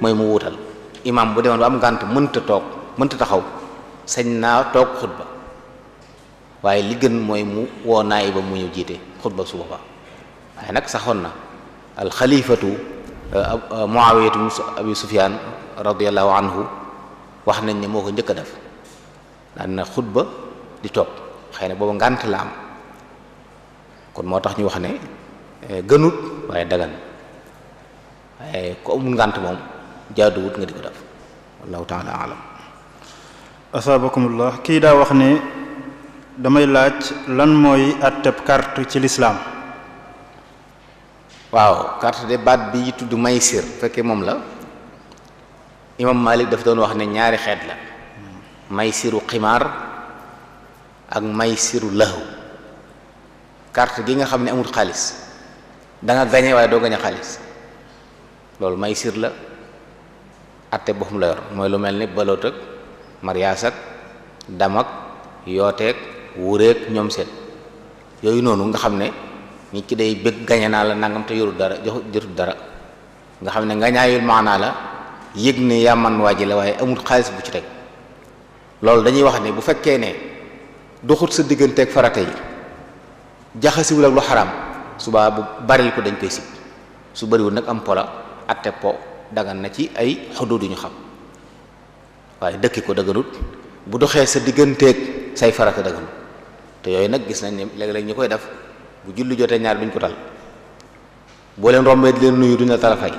mooy mu wuutal imam bu demoon ba am ngànt mënta toog mënta taxaw sañ naa toog xutba waaye li gën mooy mu woo naay ba mu ñëw jiite xutba su boobaa waaye nag saxoon na alxalifatu muawiyatu abi sufyaan radiallahu anhu wax nañ ne moo ko njëkk a def daan na xutba di toog xëy na booba ngànt la am kon moo tax ñu wax ne gënut waaye dagan waaye ku amul ngànt moom jaaduwut nga di ko def wallahu taala alam. asaabakumullah kii daa wax ne damay laaj lan mooy atteb carte ci lislaam. waaw carte de baat bi tudd maysir fekkee moom la imam Malik daf doon wax ne ñaari xeet la maysiru ximaar ak maysiru lahu carte gi nga xam ne amul xaalis da nga gañe waaye doo gañe xaalis loolu maysir la atte boppam la yor mooy lu mel ni baloot ak mariyaas ak dam ak yooteeg wureeg ñoom seen yooyu noonu nga xam ne nit ki day bëgg gañe naa la nangam te yorul dara jotul dara nga xam ne nga ñaayul maanaa la yëg ne yaa man waa ji la waaye amul xaalis bu ci teg loolu dañuy wax ne bu fekkee ne doxut sa digganteeg farata yi jaxasiwul ak lu xaraam subaa bu baril ko dañ koy sib su bariwul nag am pola atte po dagan na ci ay xuduud yu ñu xam waaye dëkki ko daganut bu doxee sa digganteeg say farata daganut te yooyu nag gis nañ ne léeg-léeg ñu koy def bu julli jotee ñaar duñ ko tal boo leen rombee di leen nuyu duñ la tala fay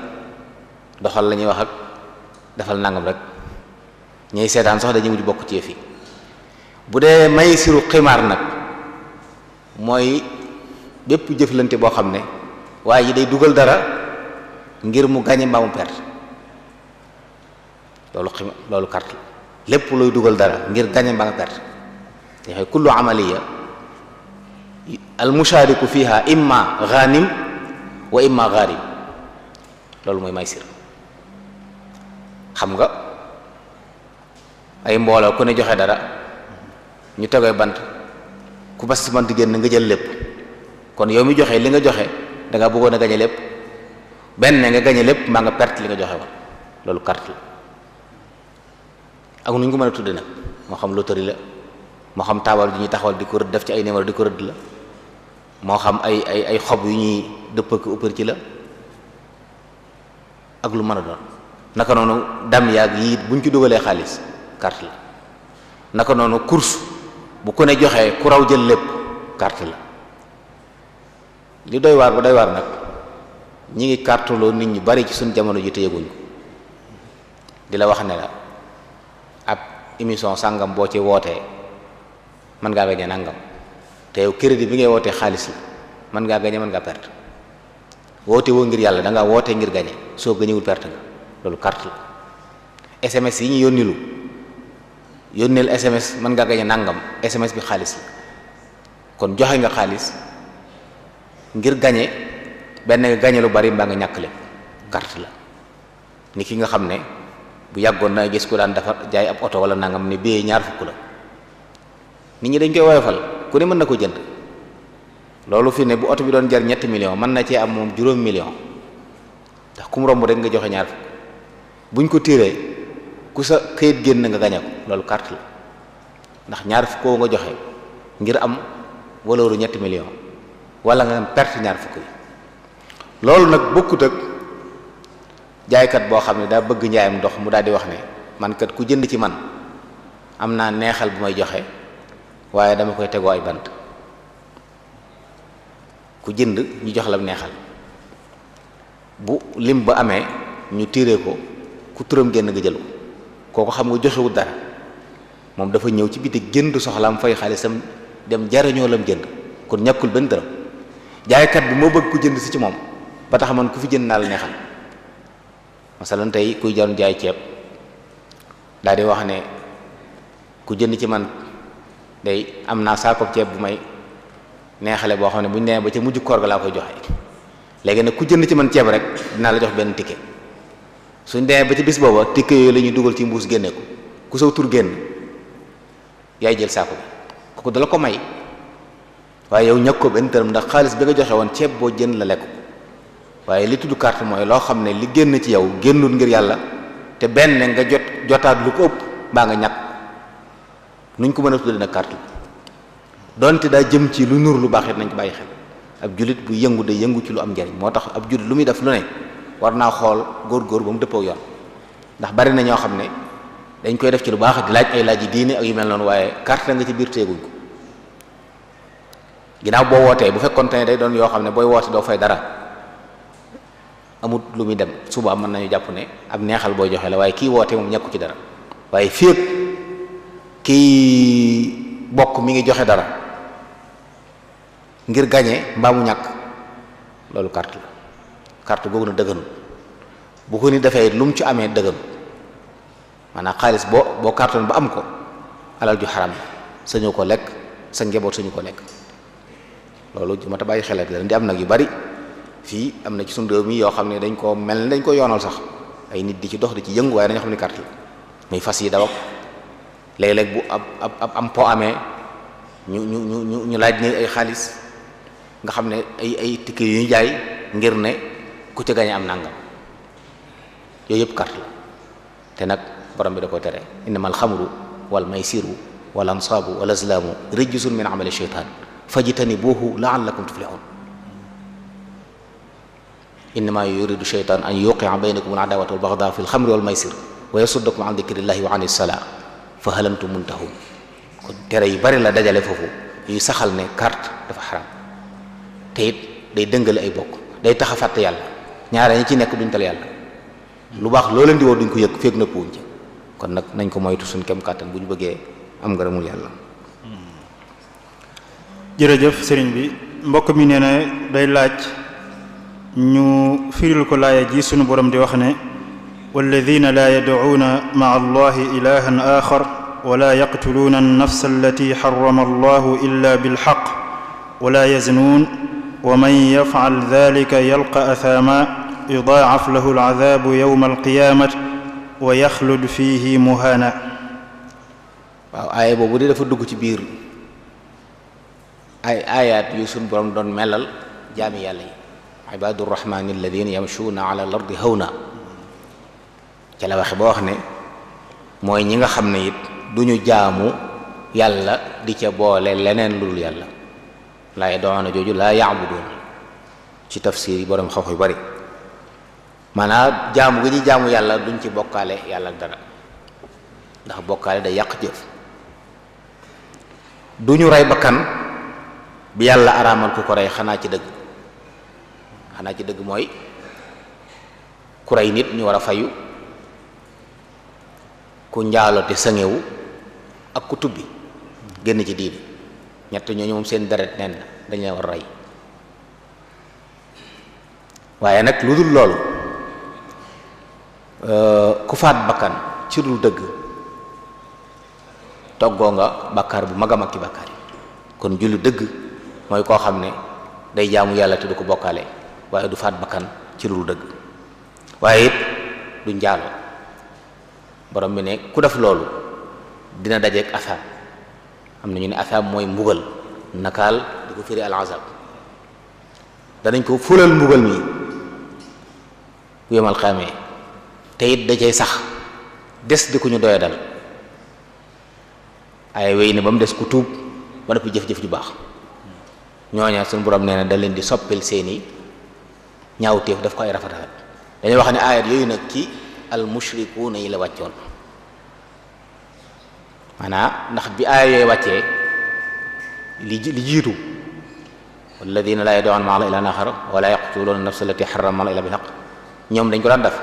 doxal la ñuy wax ak defal nangam rek ñiy seetaan sax dañuy mujj bokk ci fi bu dee may siru ximaar nag mooy bépp jëflante boo xam ne waaye ji day dugal dara ngir mu gañe mbaa mu perte loolu carte la lépp looy dugal dara ngir gañe mbaa nga perte daxay kullu amaliya al mushariku fiha imma ghanim wa imma gharib loolu mooy maysir. xam nga ay mbooloo ku ne joxe dara ñu tegee bant ku bas si bant génn nga jël lépp kon yow mi joxe li nga joxe da nga bëggoon a gañe lépp benn nga gañe lépp maa nga perte li nga joxe woon loolu carte la ak nu ñu ko mën a tudde nag moo xam loterie la moo xam taabal ju ñuy taxawal di ko rëdd def ci ay numéro di ko rëdd la moo xam ay xob yu ñuy dëpp ak uppër ci la ak lu mën a doon naka noonu dam yaag yii buñ ci dugalee xaalis carte la naka noonu course bu ko ne joxee ku raw jël lépp carte la li doy waar ba doy waar nag ñi ngi carteloo nit ñu bari ci suñ jamono ji te yëguñu di la wax ne la ab émission sàngam boo ci wootee mën ngaa gañe nangam te yow crédit bi ngay wootee xaalis la mën ngaa gañe mën ngaa perte woote woo ngir yàlla da ngaa wootee ngir gañe soo gañewul perte nga loolu carte la SMS yi ñu yónnilu yónneel SMS mën ngaa gañe nangam SMS bi xaalis la kon joxe nga xaalis ngir gañe benn nga gañe lu bari mbaa nga ñàkk lépp carte la ni ki nga xam ne bu yàggoon na gis ku daan defar jaay ab oto wala nangam ne biyee ñaar fukk la nit ñi dañ koy woyofal ku ne mën na ko jënd loolu fi ne bu oto bi doon jar ñetti million mën na cee am moom juróom million ndax ku mu romb rek nga joxe ñaar fukk buñ ko tiiree ku sa këyit génn nga gañe ko loolu carte la ndax ñaar fukk koo nga joxe ngir am valeur ñetti million wala nga perte ñaar fukk yi loolu nag bokkut ak jaaykat boo xam ne daa bëgg njaayam ndox mu daal di wax ne man kat ku jënd ci man am naa neexal bu may joxe waaye dama koy tegoo ay bant ku jënd ñu jox la neexal bu lim ba amee ñu tiiree ko ku turam génn nga jël ko kooku xam nga joxewul dara moom dafa ñëw ci biti jënd soxlaam fay xaalisam dem jariñoo lam jënd kon ñàkkul benn dërëm jaaykat bi moo bëgg ku jënd si ci moom ba tax man ku fi jënd naa la neexal masalan tey kuy doon jaay ceeb daal di wax ne ku jënd ci man day am naa saako ceeb bu may neexale boo xam ne bu ñu nee ba ca mujj koor ga laa koy joxe léegi nag ku jënd ci man ceeb rek dinaa la jox benn ticket suñ demee ba ci bis booba ticket yooyu la ñuy dugal ci mbuus génne ko ku saw tur génn yaay jël saako bi kooku dala ko may waaye yow ñàkk ko benn tërëm ndax xaalis bi nga joxe woon ceeb boo jënd la lekk ko waaye li tudd carte mooy loo xam ne li génn ci yow génnul ngir yàlla te benn nga jotaat lu ko ëpp mbaa nga ñàkk nuñ ko mën a tuddee nag carte donte daa jëm ci lu nur lu baax it nañ ko bàyyi xel ab jullit bu yëngu day yëngu ci lu am njariñ moo tax ab jullit lu muy def lu ne war naa xool góor-góor ba mu dëppoo yoon ndax bari na ñoo xam ne dañ koy def ci lu baax di laaj ay laaj yi diine ak yu mel noonu waaye carte nga ci biir teeguñ ko ginnaaw boo wootee bu fekkoon ne day doon yoo xam ne booy woote doo fay dara amut lu muy dem suba mën nañu jàpp ne ab neexal booy joxe la waaye kii woote moom ñàkku ci dara waaye fii ak kii bokk mi ngi joxe dara ngir gañe mbaa mu ñàkk loolu carte la carte googu na dëgganu bu ko ni defee lu mu ci amee dëgganu maanaam xaalis boo carton ba am ko alal ju xaram la sañu ko lekk sa njaboot sañu ko lekk loolu ju ma ta bàyyi xelet la di am nag yu bari fii am na ci sunu réew mi yoo xam ne dañ ko mel ne dañ ko yoonal sax ay nit di ci dox di ci yëngu waaye dañoo xam ne carte la muy fas yi dawak léeg-léeg bu ab am po amee ñu laaj ne ay xaalis nga xam ne ay ticket yu ñu jaay ngir ne ku ci gañe am nangam yooyu yëpp carte la te nag borom bi da ko tere innamal xamru wal maysiru wal ansaabu wal azlaamu rijsun min amali sheytaan fajtanibuuhu laallakum tuflihun innama yuridu sheytaan an yuqia baynakum al adawata wal bagdaa fi lxamri wal maysir wa yasuddakum an dikrillahi wa an salaa fa hal antum muntahun kon tere yu bari la dajale foofu yuy saxal ne carte dafa xaram te it day dëngale ay bokk day tax a fàtte yàlla ñaare ñi ci nekk duñ tal yàlla lu baax loo leen di woo duñ ko yëg feeg nëpp wuñ ci kon nag nañ ko moytu suñ kem kàttan bu ñu bëggee am ngërëmul yàlla jërëjëf sëriñ bi mbokk mi nee na day laaj ñu firil ko laaya ji sunu borom di wax ne walladina laa yad'uuna ma'a allahi ilahan axar wala yaqtuluuna an-nafsa allati harrama allahu illa bilhaq wala yaznuun wa man yaf'al dhalika yalqa athama yudaa'af lahu al-'adhabu yawma al-qiyamati wa yaxlud fihi muhaana. waaw aaya boobu de dafa dugg ci biir ay aayaat yu suñ borom doon melal jaami yàlla yi ibaadu rahmaani alladina yamshuuna ala al ardi hawna ca la waxe ba wax ne mooy ñi nga xam ne it duñu jaamu yàlla di ca boole leneen lu dul yàlla laa yad'uuna jooju laa ya'buduun ci tafsir yi borom xam-xam yu bari maanaam jaamu gi ñu jaamu yàlla duñ ci bokkaale yàlla dara ndax bokkaale day yàq jëf duñu rey bakkan bi yàlla araamal ku ko rey xanaa ci dëgg mooy ku rey nit ñu war a fayu ku njaalo te sangewu ak ku tubbi génn ci diini ñett ñooñu moom seen deret nen dañ leen war a rey waaye nag lu dul loolu ku faat bakkan ci dul dëgg toggoo nga bàkkaar bu mag a mag ci bàkkaar yi kon julli dëgg mooy koo xam ne day jaamu yàlla te du ko bokkaale waaye du faat bakkan ci dul dëgg waaye it du njaaloo borom bi ne ku def loolu dina dajeek asaab am na ñu ne asaab mooy mbugal nakaal di ko firi al azab danañ ko fulal mbugal mi bu yemal xamee te it da cay sax des di ku ñu doya dal ay wéy ne ba mu des ku tuub ba noppi jëf-jëf ju baax ñooña suñu borom nee na da leen di soppil seeni ñaawteef daf ko ay rafet rafet dañuy wax ne aayat yooyu nag ci al mushrikuuna yi la wàccoon maanaam ndax bi aaya yooyu wàccee li jiitu walladina laa yad'uuna ma'a llaahi ilaahan aaxar wala yaqtuluuna nafsa allati harrama llaahu illaa bil haqq ñoom dañ ko daan def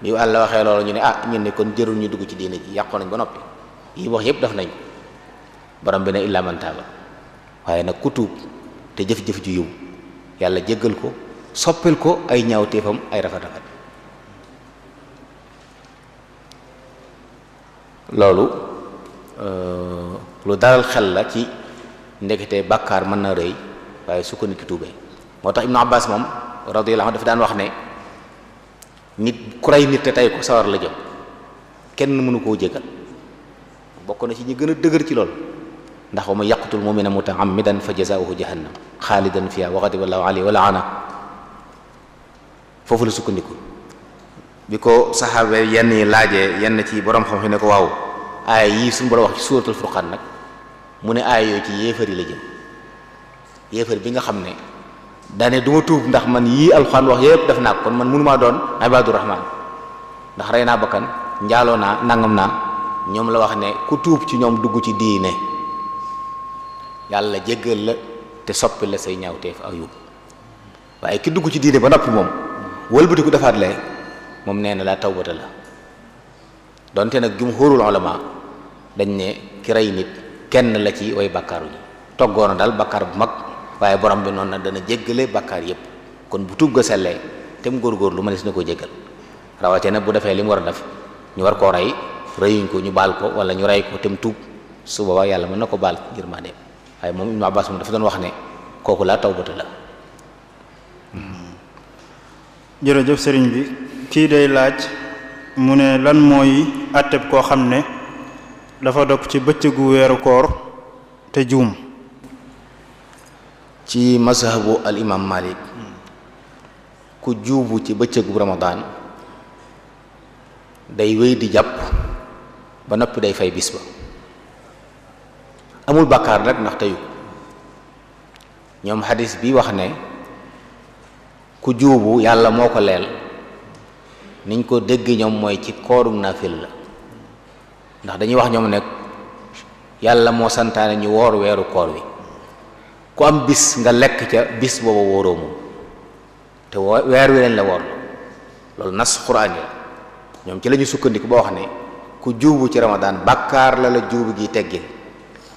bi Yàlla waxee loolu ñu ne ñun ne kon jërul ñu dugg ci diine ji yàqoo nañ ba noppi yi wax yépp def nañ borom bi ne illaa man taaba waaye nag ku tuub te jëf-jëf ju yiw yàlla jéggal ko soppil ko ay ñaawteefam ay rafet-rafet loolu lu dalal xel la ci ndekete bàkkaar mën na rëy waaye su ko nit ki tuubee moo tax Ibnu Abbas moom radiyallahu anhu dafa daan wax ne nit ku rey nit te tey ko sawar la jëm kenn mënu koo jéggal bokk na ci ñi gën a dëgër ci loolu ndax wa man yaqtul mu'mina muta'ammidan fa jazaa'uhu jahannam xaalidan fiha wa ghadiba Allahu alayhi wa la'ana foofu la sukkandiku bi ko saxaaba yenn yi laajee yenn ci borom xam-xam ne ko waaw aaya yii suñu borom wax ci suuratul furqaan nag mu ne aaya yooyu ci yéefar yi la jëm yéefar bi nga xam ne daane du ma tuub ndax man yii alxuraan wax yépp def naa ko kon man mënumaa doon ibaadu rahmaan ndax rey naa bakkan njaaloo naa nangam naa ñoom la wax ne ku tuub ci ñoom dugg ci diine yàlla jéggal la te soppi la say ñaawteef ak yóbbu waaye ki dugg ci diine ba noppi moom wëlbati ku defaat lee moom nee na laa tawbata la donte nag jumhuurul ulama dañ ne ki rey nit kenn la ci way bàkkaaru ñi toggoona daal bàkkaar bu mag waaye borom bi noonu na dana jéggale bàkkaar yépp kon bu tuub ga sellee te mu góorgóorlu mënees na koo jéggal rawatee nag bu defee li mu war a def ñu war koo rey reyuñ ko ñu baal ko wala ñu rey ko te mu tuub su boobaa yàlla mën na ko baal ngir maa dem waaye moom Ibnu Abbas moom dafa doon wax ne kooku laa tawbata la. jërëjëf sëriñ bi kii day laaj mu ne lan mooy àtteb koo xam ne dafa dog ci bëccëgu weeru koor te juum. ci mazhabu al imam Malik ku juubu ci bëccëgu Ramadan day wéy di jàpp ba noppi day fay bis ba amul bàkkaar rek ndax teyu ñoom xadis bi wax ne ku juubu yàlla moo ko leel niñ ko dégg ñoom mooy ci kooru naafil la ndax dañuy wax ñoom ne yàlla moo santaane ñu woor weeru koor wi ku am bis nga lekk ca bis booba wóoroo moom te weer wi leen la woor loolu nas quraan yi ñoom ci la ñu sukkandiku boo wax ne ku juubu ci Ramadan bàkkaar la juubu gi teggil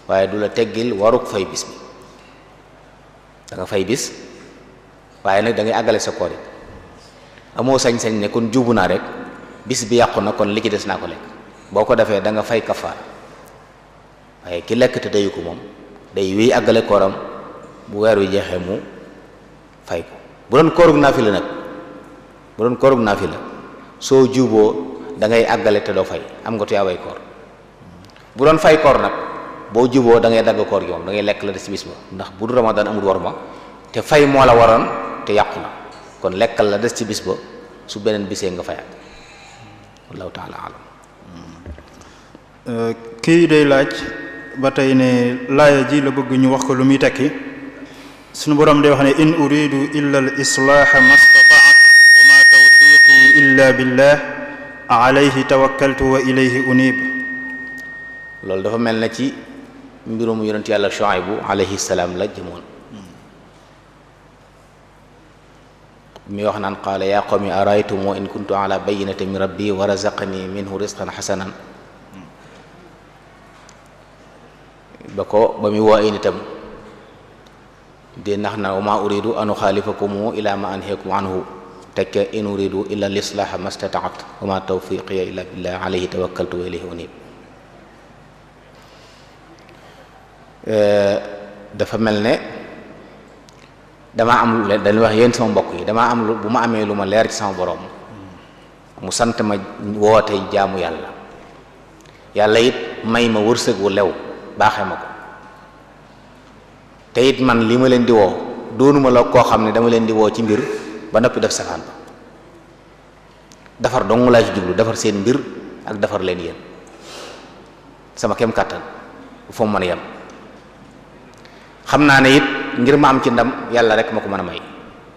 waaye du la teggil waruk fay bis bi da nga fay bis waaye nag da ngay àggale sa koor it amoo sañ-sañ ne kon jubu naa rek bis bi yàqu na kon li ci des naa ko lekk boo ko defee da nga fay kafaara waaye ki lekk te dayu ko moom day wéy àggale kooram bu weer wi jeexee mu fay ko bu doon koorug naafila nag bu doon koorug naafila soo juboo da ngay àggale te doo fay am nga tuyaabay koor bu doon fay koor nag boo juboo da ngay dagg koor gi moom da ngay lekk la des ci bis ba ndax bu du ramadan amul war ma te fay moo la waroon te yàqu na kon lekkal la des ci bis ba su beneen bisee nga fayaat wallahu taala alam. kii day laaj ba tey ne laaya ji la bëgg ñu wax ko lu muy tekki suñu boroom day wax ne in uridu illa al islaaha mastataat wa ma tawfiqi illa billah alayhi tawakkaltu wa ilayhi unib. loolu dafa mel na ci mbirum yonent yàlla Shuaybu alayhi salaam la jëmoon mi wax naan qaala yaa qawmi araytum in kuntu ala bayyinatin min rabbi wa razaqani minhu rizqan hasanan ba muy woo ay nitam di nax na wa ma uridu an uxaalifakum ila ma anhaakum anhu tekke in uridu illa lislaaha mastataat wa ma tawfiqiya illa billah alayhi tawakkaltu wa ilayhi unib. dafa mel ne damaa am dañuy wax yéen sama mbokk yi damaa am bu ma amee lu ma leer ci sama borom mu sant ma woote jaamu yàlla it may ma wërsëg wu lew baaxee ma ko te it man li ma leen di woo doonuma la koo xam ne dama leen di woo ci mbir ba noppi def safaan ba defar dong laa ci jublu defar seen mbir ak defar leen yéen sama kem kàttan foo mu mën a yem xam naa ne it ngir ma am ci ndam yàlla rek ma ko mën a may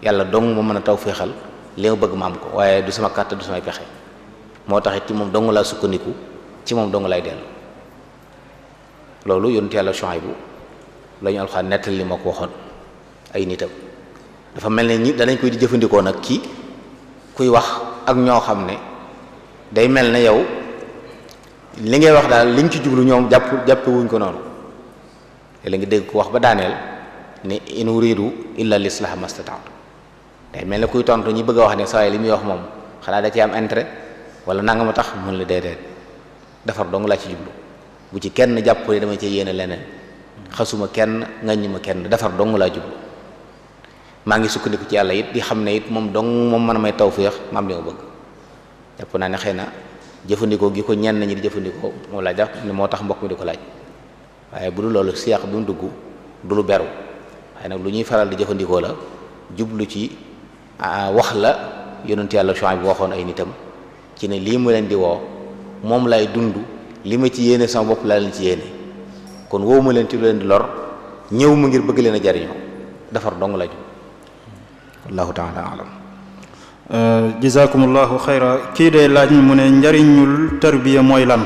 yàlla dong ma mën a taw féexal li ma bëgg ma am ko waaye du sama kàttan du samay pexe moo tax it ci moom dong laa sukkandiku ci moom dong lay dellu loolu yonent yàlla Shuaybu la ñu alxuraan nettali li ma ko waxoon ay nitam dafa mel ne ñi danañ koy di jëfandikoo nag ki kuy wax ak ñoo xam ne day mel ne yow li ngay wax daal liñ ci jublu ñoom jàppe wuñ ko noonu te la nga dégg ko wax ba daaneel ne in uridu illa lislaha mastataatu day mel ne kuy tontu ñi bëgg a wax ne saa yi li muy wax moom xanaa da ci am intérêt wala nanga ma tax mun la déedéet defar dong laa ci jublu bu ci kenn jàpp ne dama ci yéene leneen xasuma kenn ngaññi ma kenn defar dong laa jublu maa ngi sukkandiku ci yàlla it di xam ne it moom dong moom mën a may tawféex ma am li ma bëgg jàpp naa ne xëy na jëfandikoo gi ko ñenn ñi di jëfandikoo moo laaj daf ne moo tax mbokk mi di ko laaj waaye bu dul loolu siyaax bi mu dugg du lu beru waaye nag lu ñuy faral di jëfandikoo la jublu ci wax la yonent yàlla Shuayb bi waxoon ay nitam ci ne lii mu leen di woo moom lay dund li ma ci yéene sama bopp laa leen ci yéene kon woowu ma leen ci lu leen di lor ñëw mu ngir bëgg leen a jariñoo defar dong la ju wallahu taala alam. jazakumullahu xayra kii de laaj mu ne njariñul tarbiya mooy lan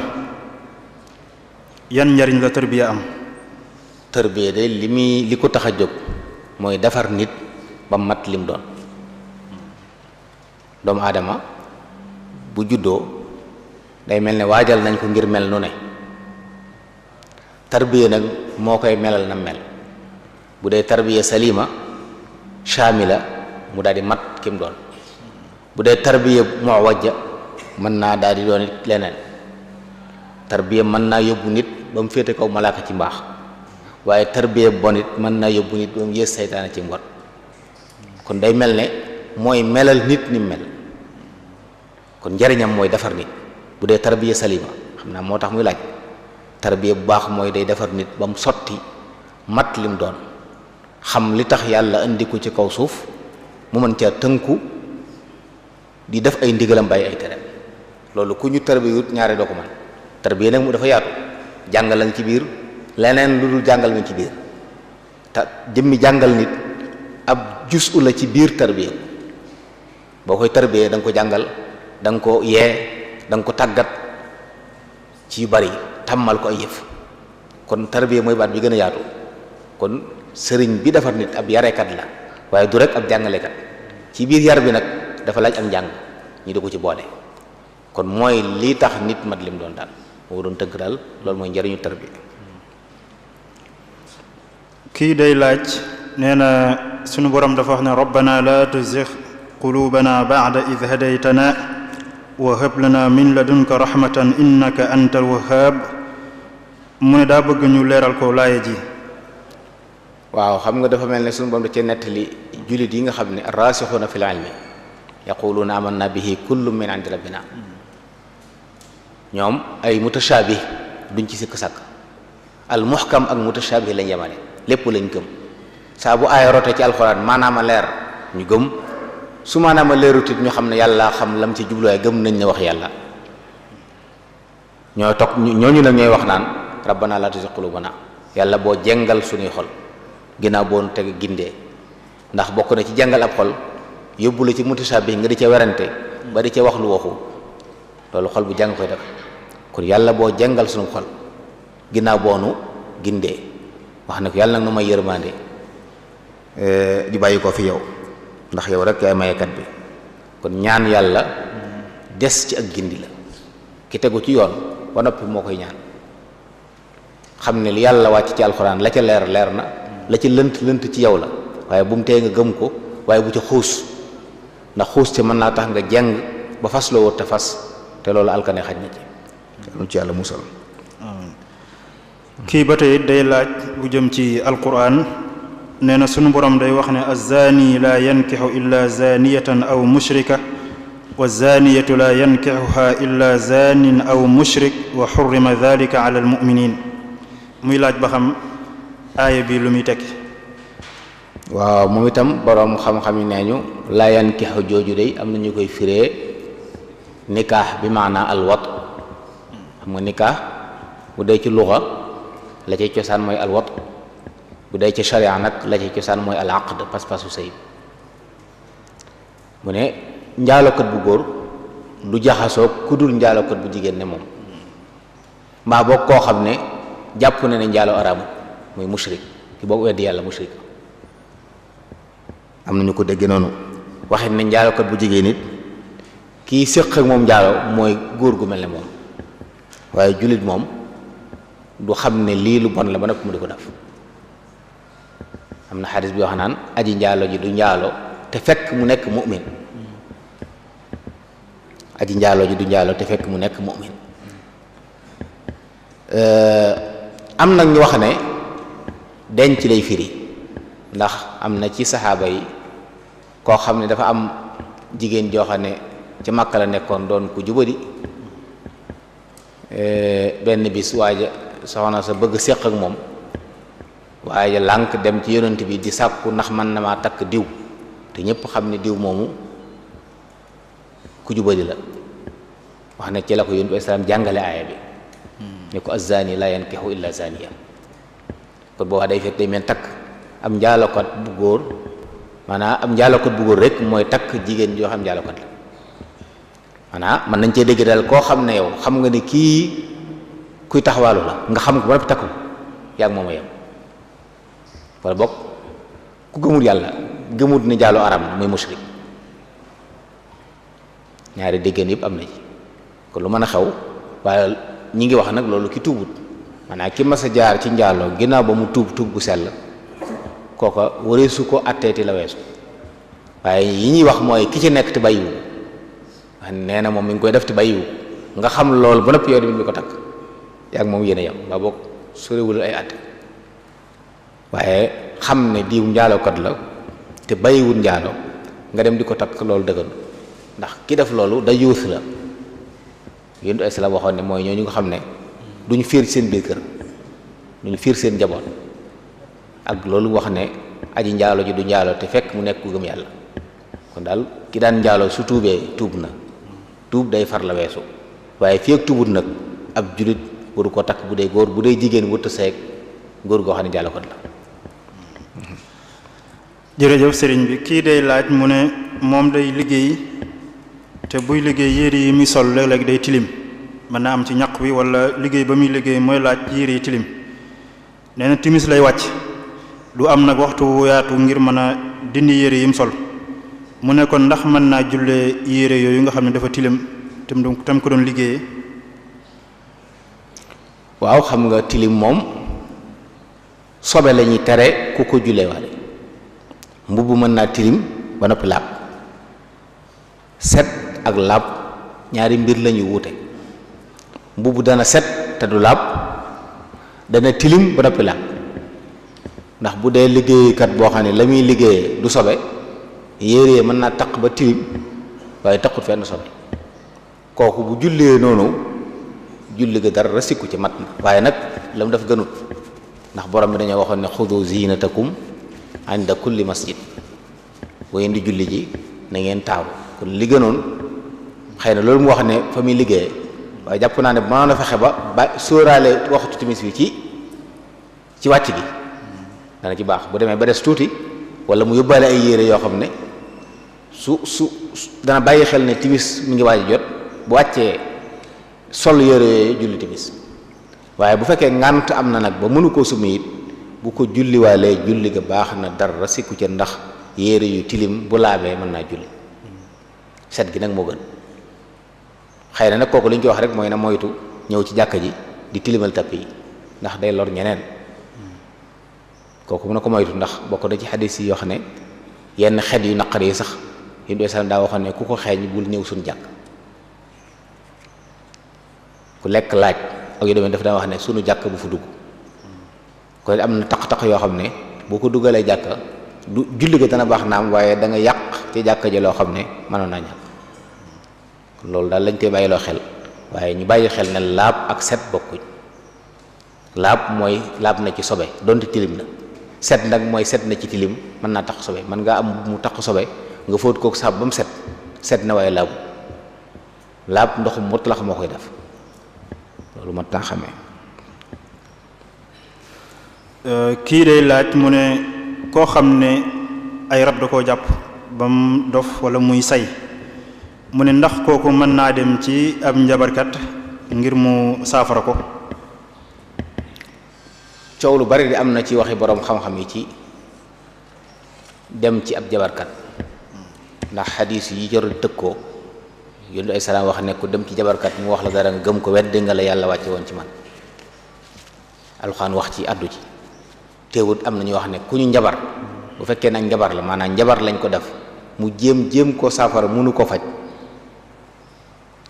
yan njariñ la tarbiya am. tarbiya de li ko tax a jóg mooy defar nit ba mat lim doon doomu aadama bu juddoo day mel ne waajal nañ ko ngir mel nu ne tarbiya nag moo koy melal na mel bu dee tarbiya salima shamila mu daal di mat kim doon bu dee tarbiya muwajja mën naa daal di doon it leneen tarbiya mën naa yóbbu nit ba mu féete kaw malaaka ci mbaax waaye tarbiya bon it mën naa yóbbu nit ba mu yées saytaane ci mbon kon day mel ne mooy melal nit ni mel kon njariñam mooy defar nit bu dee tarbiya salima xam naa moo tax muy laaj tarbiya bu baax mooy day defar nit ba mu sotti mat lim doon xam li tax yàlla indi ko ci kaw suuf mu mën caa tënku di def ay ndigalam bàyyi ay tereem loolu ku ñu tarbiyut ñaare doo ko man tarbiya nag mu dafa yaatu jàngal lañ ci biir leneen lu dul jàngal nga ci biir te jëmmi jàngal nit ab jus la ci biir tarbiya boo koy tarbiya da nga ko jàngal da nga ko yee da nga ko tàggat ci yu bari tàmmal ko ay yëf kon tarbiya mooy baat bi gën a yaatu kon sëriñ bi defar nit ab yarekat la waaye du rek ab jàngalekat ci biir yar bi nag dafa laaj am njàng ñu di ko ci boole kon mooy lii tax nit mat lim doon daal moo doon tënk daal loolu mooy njariñu tarbiya. kii day laaj nee na sunu borom dafa wax ne rabbana la tuzigh qulubana ba'da idh hadaytana wa hab lana min ladunka rahmatan innaka antal wahhab mu ne daa bëgg ñu leeral ko laaya ji. waaw xam nga dafa mel ne sunu borom da cee nettali jullit yi nga xam ne rasixuuna fil ilmi yaquluuna amanna bihi kullun min indi rabbina ñoom ay mutashaabih duñ ci sikk sàkk al muhkam ak mutashaabih lañ yemale lépp lañ gëm saa bu aaya rote ci alxuraan maanaama leer ñu gëm su maanaama leerutit ñu xam ne yàlla xam lam ci jubluwaay gëm nañ ne wax yàlla ñoo toog ñooñu nag ñooy wax naan rabbana la tuzigh qulubana yàlla boo jengal suñuy xol ginnaaw boo nu teg gindee ndax bokk na ci jàngal ab xol yóbbu la ci mutashaabih nga di ca werante ba di ca wax lu waxu loolu xol bu jàng koy def kon yàlla boo jàngal suñu xol ginnaaw boo nu gindee wax na ko yàlla nag nu may yërmande di bàyyi ko fi yow ndax yow rek yaay mayekat bi kon ñaan yàlla des ci ak gindi la ki tegu ci yoon ba noppi moo koy ñaan xam ne li yàlla wàcc ci alxuraan la ca leer leer na la ci lënt ci yow la waaye bu mu tee nga gëm ko waaye bu ca xuus ndax xuus ci mën naa tax nga jàng ba fas loo wër te fas te loolu alkane xaj na ci lu ci yàlla musal. kii ba tey day laaj bu jëm ci alquran nee na sunu borom day wax ne azzaani laa yankixu illa zaaniyatan aw mushrika wa zaaniyatu laa yankixuha illa zaanin aw mushrik wa xurrima dalika ala almuminin muy laaj ba xam aaya bi lu muy tekki. waaw moom itam boroom xam-xam yi nee ñu laa yankixu jooju day am na ñu koy firee nikaax bi maanaa alwat xam nga nikaax bu dee ci luxa la cay cosaan mooy alwat bu dee ci sharia nag la cay cosaan mooy al aqd pas-pasu sëy mu ne njaalokat bu góor du jaxasoo ku dul njaalokat bu jigéen ne moom mbaa boog koo xam ne jàpp ne njaalo araam muy mushrik ki boo weddi yàlla mushrik am na ñu ko dégg noonu waxit ne njaalokat bu jigéen it kii séq ak moom njaalo mooy góor gu mel ne moom waaye jullit moom du xam ne lii lu bon la ba noppi mu di ko def am na xadis bi wax naan aji njaalo ji du njaalo te fekk mu nekk mu'min aji njaalo ji du njaalo te fekk mu nekk mu'min am nag ñu wax ne denc lay firi ndax am na ci saxaaba yi koo xam ne dafa am jigéen joo xam ne ci Makka la nekkoon doon ku jubadi benn bis waaja soxna sa bëgg séq ak moom waaye lànk dem ci yonent bi di sàkku ndax man na maa takk diw te ñépp xam ne diw moomu ku jubadi la wax ne ci la ko yonent bi islaam jàngale aaya bi ne ko azzaani laa yankihu illa zaaniya kon boo wax day fekk day mel takk am njaalokat bu góor maanaam am njaalokat bu góor rek mooy takk jigéen joo xam njaalokat la maanaam mën nañ cee dégg daal koo xam ne yow xam nga ne kii kuy taxawaalu la nga xam ko ba noppi takk ko yaa ngi moom a yem wala bokk ku gëmul yàlla gëmul ne jaaloo aram na muy mushrik ñaari déggéen yëpp am na ci kon lu mën a xew waaye ñi ngi wax nag loolu ki tuubut maanaam ki mas a jaar ci njaaloo ginnaaw ba mu tuub gu sell kooka wareesu ko atteeti la weesu waaye yi ñuy wax mooy ki ci nekk te bàyyiwu wax nee na moom mi ngi koy def te bàyyiwu nga xam loolu ba noppi yow tamit bi ko takk yaa ngi moom yéen a yem ba bokk sorewul ay atte waaye xam ne diw njaalookat la te bàyyiwul njaaloo nga dem di ko takk loolu dëggan ndax ki def loolu da yuus la yéen ay la waxoon ne mooy ñooñu nga xam ne duñu fiir seen biir kër duñu fiir seen njaboot ak loolu wax ne aji njaalo ji du njaalo te fekk mu nekk ku gëm yàlla kon daal ki daan njaalo su tuubee tuub na tuub day far la weesu waaye fii ak tuubut nag ab julit waru ko takk bu dee góor bu dee jigéen wërta seeg góor goo xam ne njaalo kon la. jërëjëf sëriñ bi kii day laaj mu ne moom day liggéey te buy liggéey yére yi muy sol léeg-léeg day tilim mën naa am ci ñaq wi wala liggéey ba muy liggéey mooy laaj yére yi tilim nee na timis lay wàcc du am nag waxtu yaatu ngir mën a dindi yére yi mu sol mu ne kon ndax mën naa jullee yére yooyu nga xam ne dafa tilim tam ko doon liggéeyee. waaw xam nga tilim moom sobe la ñuy tere ku ko jullee waale mbubb mën naa tilim ba noppi laab set ak laab ñaari mbir lañuy wuute mbubb dana set te du laab dana tilim ba noppi laab ndax bu dee liggéeykat boo xam ne la muy liggéeyee du sobe yére mën naa taq ba tilim waaye taqut fenn sobe kooku bu jullee noonu julli ga dara sikku ci mat na waaye nag la mu def gënut ndax borom bi dañoo waxoon ne xudu zinatakum inda kulli masjid boo indi julli ji na ngeen taaru kon li gënoon xëy na loolu mu wax ne fa muy liggéeyee waaye jàpp naa ne bu mënoon a fexe ba sóoraale waxtu timis bi ci wàcc gi dana ci baax bu demee ba des tuuti wala mu yóbbaale ay yére yoo xam ne su dana bàyyi xel ne timis mi ngi waaj a jot bu wàccee sol yére yooyu julli timis waaye bu fekkee ngànt am na nag ba mënu koo summi it bu ko julliwaalee julli ga baax na dara sikku ca ndax yére yu tilim bu laabee mën naa julli set gi nag moo gën xëy na nag kooku li ñu ko wax rek mooy na moytu ñëw ci jàkka ji di tilimal tapp yi ndax day lor ñeneen kooku mën na ko moytu ndax bokk na ci xadis yi yoo xam ne yenn xet yu naqar yi sax yi doy sax daa waxoon ne ku ko xeeñ bul ñëw suñ jàkk ku lekk laaj ak yu demee daf daa wax ne sunu jàkk bu fu dugg kon am na taq-taq yoo xam ne boo ko dugalee jàkka du julli ga dana baax naam waaye da nga yàq ci jàkka ji loo xam ne mënoon naa ñàkk loolu daal lañ koy bàyyiloo xel waaye ñu bàyyi xel ne laab ak set bokkuñ laab mooy laab na ci sobe donte tilim na set nag mooy set na ci tilim mën naa tax sobe mën ngaa am mu tax sobe nga fóot kook saab ba mu set na waaye laabu laab ndoxum mutlaq moo koy def loolu mat naa xamee. kii day laaj mu ne koo xam ne ay rab da koo jàpp ba mu dof wala muy say mu ne ndax kooku mën naa dem ci ab njabarkat ngir mu saafara ko. coow lu bari di am na ci waxi boroom xam-xam yi ci dem ci ab jabarkat ndax xadiis yi jarul tëg ko yonent ay salaam wax ne ku dem ci jabarkat mu wax la dara nga gëm ko weddi nga la yàlla wàcce woon ci man alxuraan wax ci àddu ci teewut am na ñu wax ne ku ñu njabar bu fekkee nag njabar la maanaam njabar lañ ko def mu jéem koo saafara mënu ko faj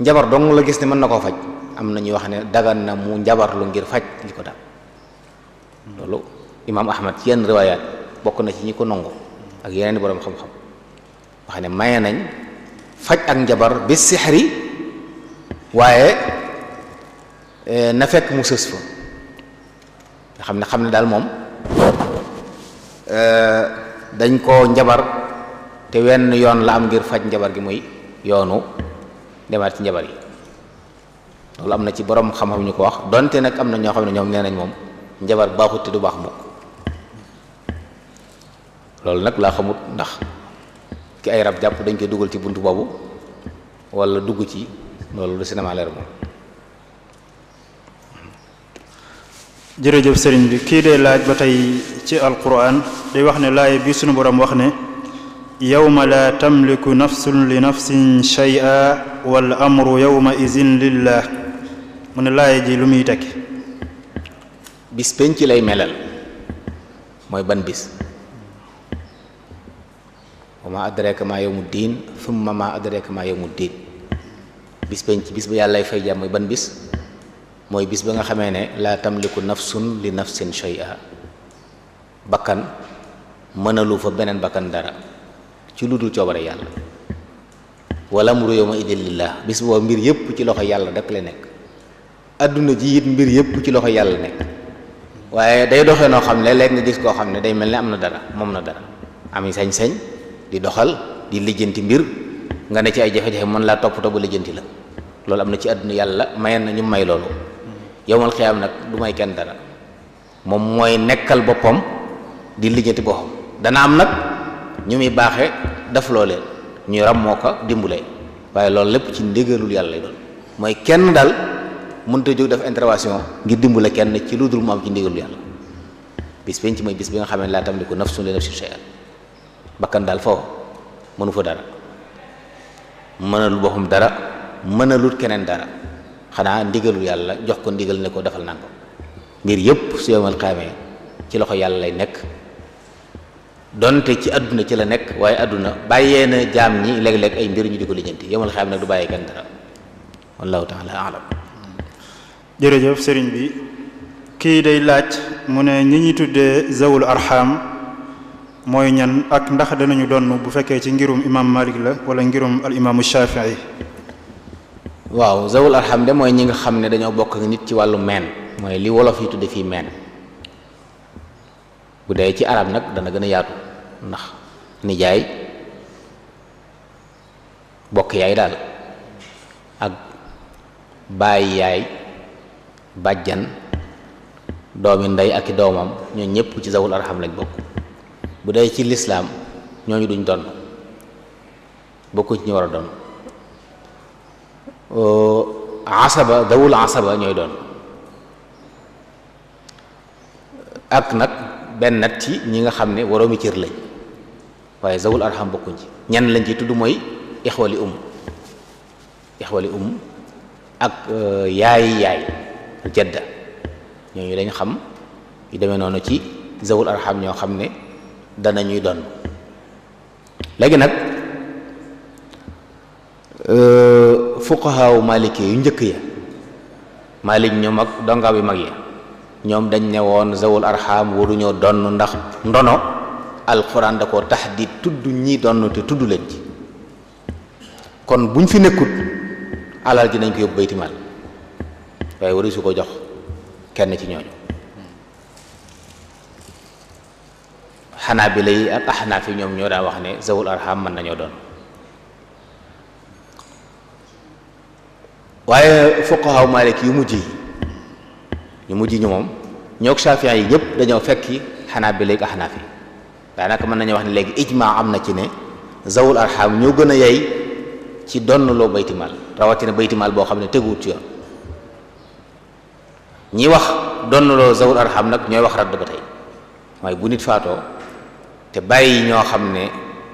njabar dong la gis ne mën na koo faj am na ñuy wax ne dagan na mu njabar lu ngir faj li ko dal loolu imaam ahmad ci yenn riwaayaat bokk na ci ñi ko nongu ak yeneen boroom xam-xam wax ne maye nañ faj ak njabar bi sixri waaye na fekk mu sës fa nga xam ne daal moom dañ koo njabar te wenn yoon la am ngir faj njabar gi muy yoonu demaat ci njabar yi loolu am na ci boroom xam-xam ñu ko wax donte nag am na ñoo xam ne ñoom nee nañ moom njabar baaxut te du baax mukk loolu nag laa xamut ndax ki ay rab jàpp dañ koy dugal ci buntu boobu wala dugg ci loolu lu cinéma leer moom. jërëjëf sëriñ bi kii dee laaj ba tey ci alquran day wax ne laay bi sunu borom wax ne yawma la tamliku nafsun li nafsin shay'a wal amru yawma izin lillah mu ne laay ji lu muy tekki. bis penc lay melal mooy ban bis wa ma adraka ma yawmu diin thumma ma adraka ma yawmu diin bis penc bis ba yàllay fay jàmm mooy ban bis mooy bis ba nga xamee ne laa tamliku nafsun li nafsin shay'a bakkan mënalu fa beneen bakkan dara ci lu dul coobare yàlla wal amru yawma idin lillah bis boobu mbir yépp ci loxo yàlla rek la nekk adduna ji it mbir yépp ci loxo yàlla nekk waaye day doxee noo xam ne léegi nga gis koo xam ne day mel ne am na dara moom na dara am sañ-sañ di doxal di lijjanti mbir nga ne ci ay jafe-jafe mën laa toppatoo ba lijjanti la loolu am na ci àdduna yàlla mayen na ñu may loolu yowmal xiyaam nag du may kenn dara moom mooy nekkal boppam di lijjanti boppam dana am nag ñu muy baaxee def loo leen ñuy ram moo ko dimbulee waaye loolu lépp ci ndigalul yàlla lay doon mooy kenn daal mënta jóg def intervention ngir dimbale kenn ci lu dul mu am ci ndigalul yàlla bis penc mooy bis bi nga xam ne laa tamliku nafsun li nafsin shay'an bakkan daal foofu mënu fa dara mënalul boppam dara mënalul keneen dara xanaa ndigalul yàlla jox ko ndigal ne ko defal nangam mbir yépp su yowmal xiyaamee ci loxo yàlla lay nekk donte ci àdduna ci la nekk waaye àdduna bàyyee na jaam ñi léeg-léeg ay mbir ñu di ko lijjanti yomal xam nag du bàyyee kenn dara wallahu taala alam. jërëjëf sëriñ bi kii day laaj mu ne ñi ñuy tuddee zawul arham mooy ñan ak ndax danañu donn bu fekkee ci ngirum imam Malik la wala ngirum al imaamu Shafii. waaw zawul arham de mooy ñi nga xam ne dañoo bokk ak nit ci wàllu meen mooy li wolof yi tudde fii meen bu dee ci arab nag dana gën a yaatu ndax nijaay bokk yaay daal ak baay yaay bàjjan doomi ndey ak i doomam ñooñu ñëpp ci zawul arham lañ bokk. bu dee ci lislaam ñooñu duñ donn bokku ci ñu war a donn asaba dawul asaba ñooy doon ak nag benn nat ci ñi nga xam ne waroomi cër lañ waaye zawul arham bokkuñ ci ñan lañ ci tudd mooy ixwali ak yaay jadda ñooñu dañ xam yu demee noonu ci zawul arham ñoo xam ne danañuy doon léegi nag fuqahaawu maliki yu njëkk ya malik ñu mag donga bi mag ya ñoom dañ ne woon zawul arham waruñoo donn ndax ndono alquran da ko tahdid tudd ñi donn te tudd leen ci kon buñ fi nekkut alal ji nañ ko yóbbu baytimaal waaye waru su ko jox kenn ci ñooñu. xanaa bi lay ak axnaaf yi ñoom ñoo daan wax ne zawul arham mën nañoo doon waaye fuqahaa maliki yu mujj ñu moom ñoog Shaafi'i yi ñëpp dañoo fekki xanaa bi léegi axnaaf yi daanaka mën nañoo wax ne léegi ijmaa am na ci ne zawul arham ñoo gën a yey ci donn loo baytimaal rawatina baytimaal boo xam ne teguwut ci yoon ñi wax donn loo zawul arham nag ñooy wax radd ba tey mooy bu nit faatoo te bàyyi ñoo xam ne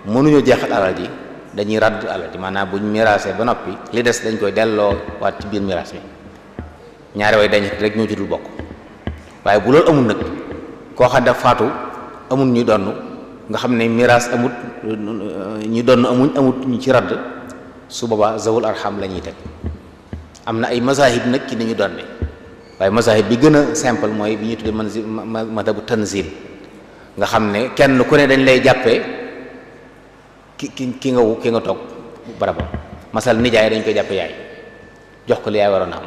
mënuñoo jeexal alal ji dañuy radd alal ji maanaam buñ miraasee ba noppi li des dañ koy delloo waat ci biir miraas mi ñaari way dañ rek ñoo ci dul bokk waaye bu loolu amul nag koo xam ne faatu amul ñuy donn nga xam ne miraas amut ñu donn amut ñu ci radd su boobaa zawul arham la ñuy teg am na ay mazahib nag ci ni ñu donne waaye mazahib bi gën a simple mooy bi ñuy tuddee madhabu tanzil nga xam ne kenn ku ne dañ lay jàppee ki nga toog barabam masal nijaay dañ koy jàppe yaay jox ko li yaay waroon a am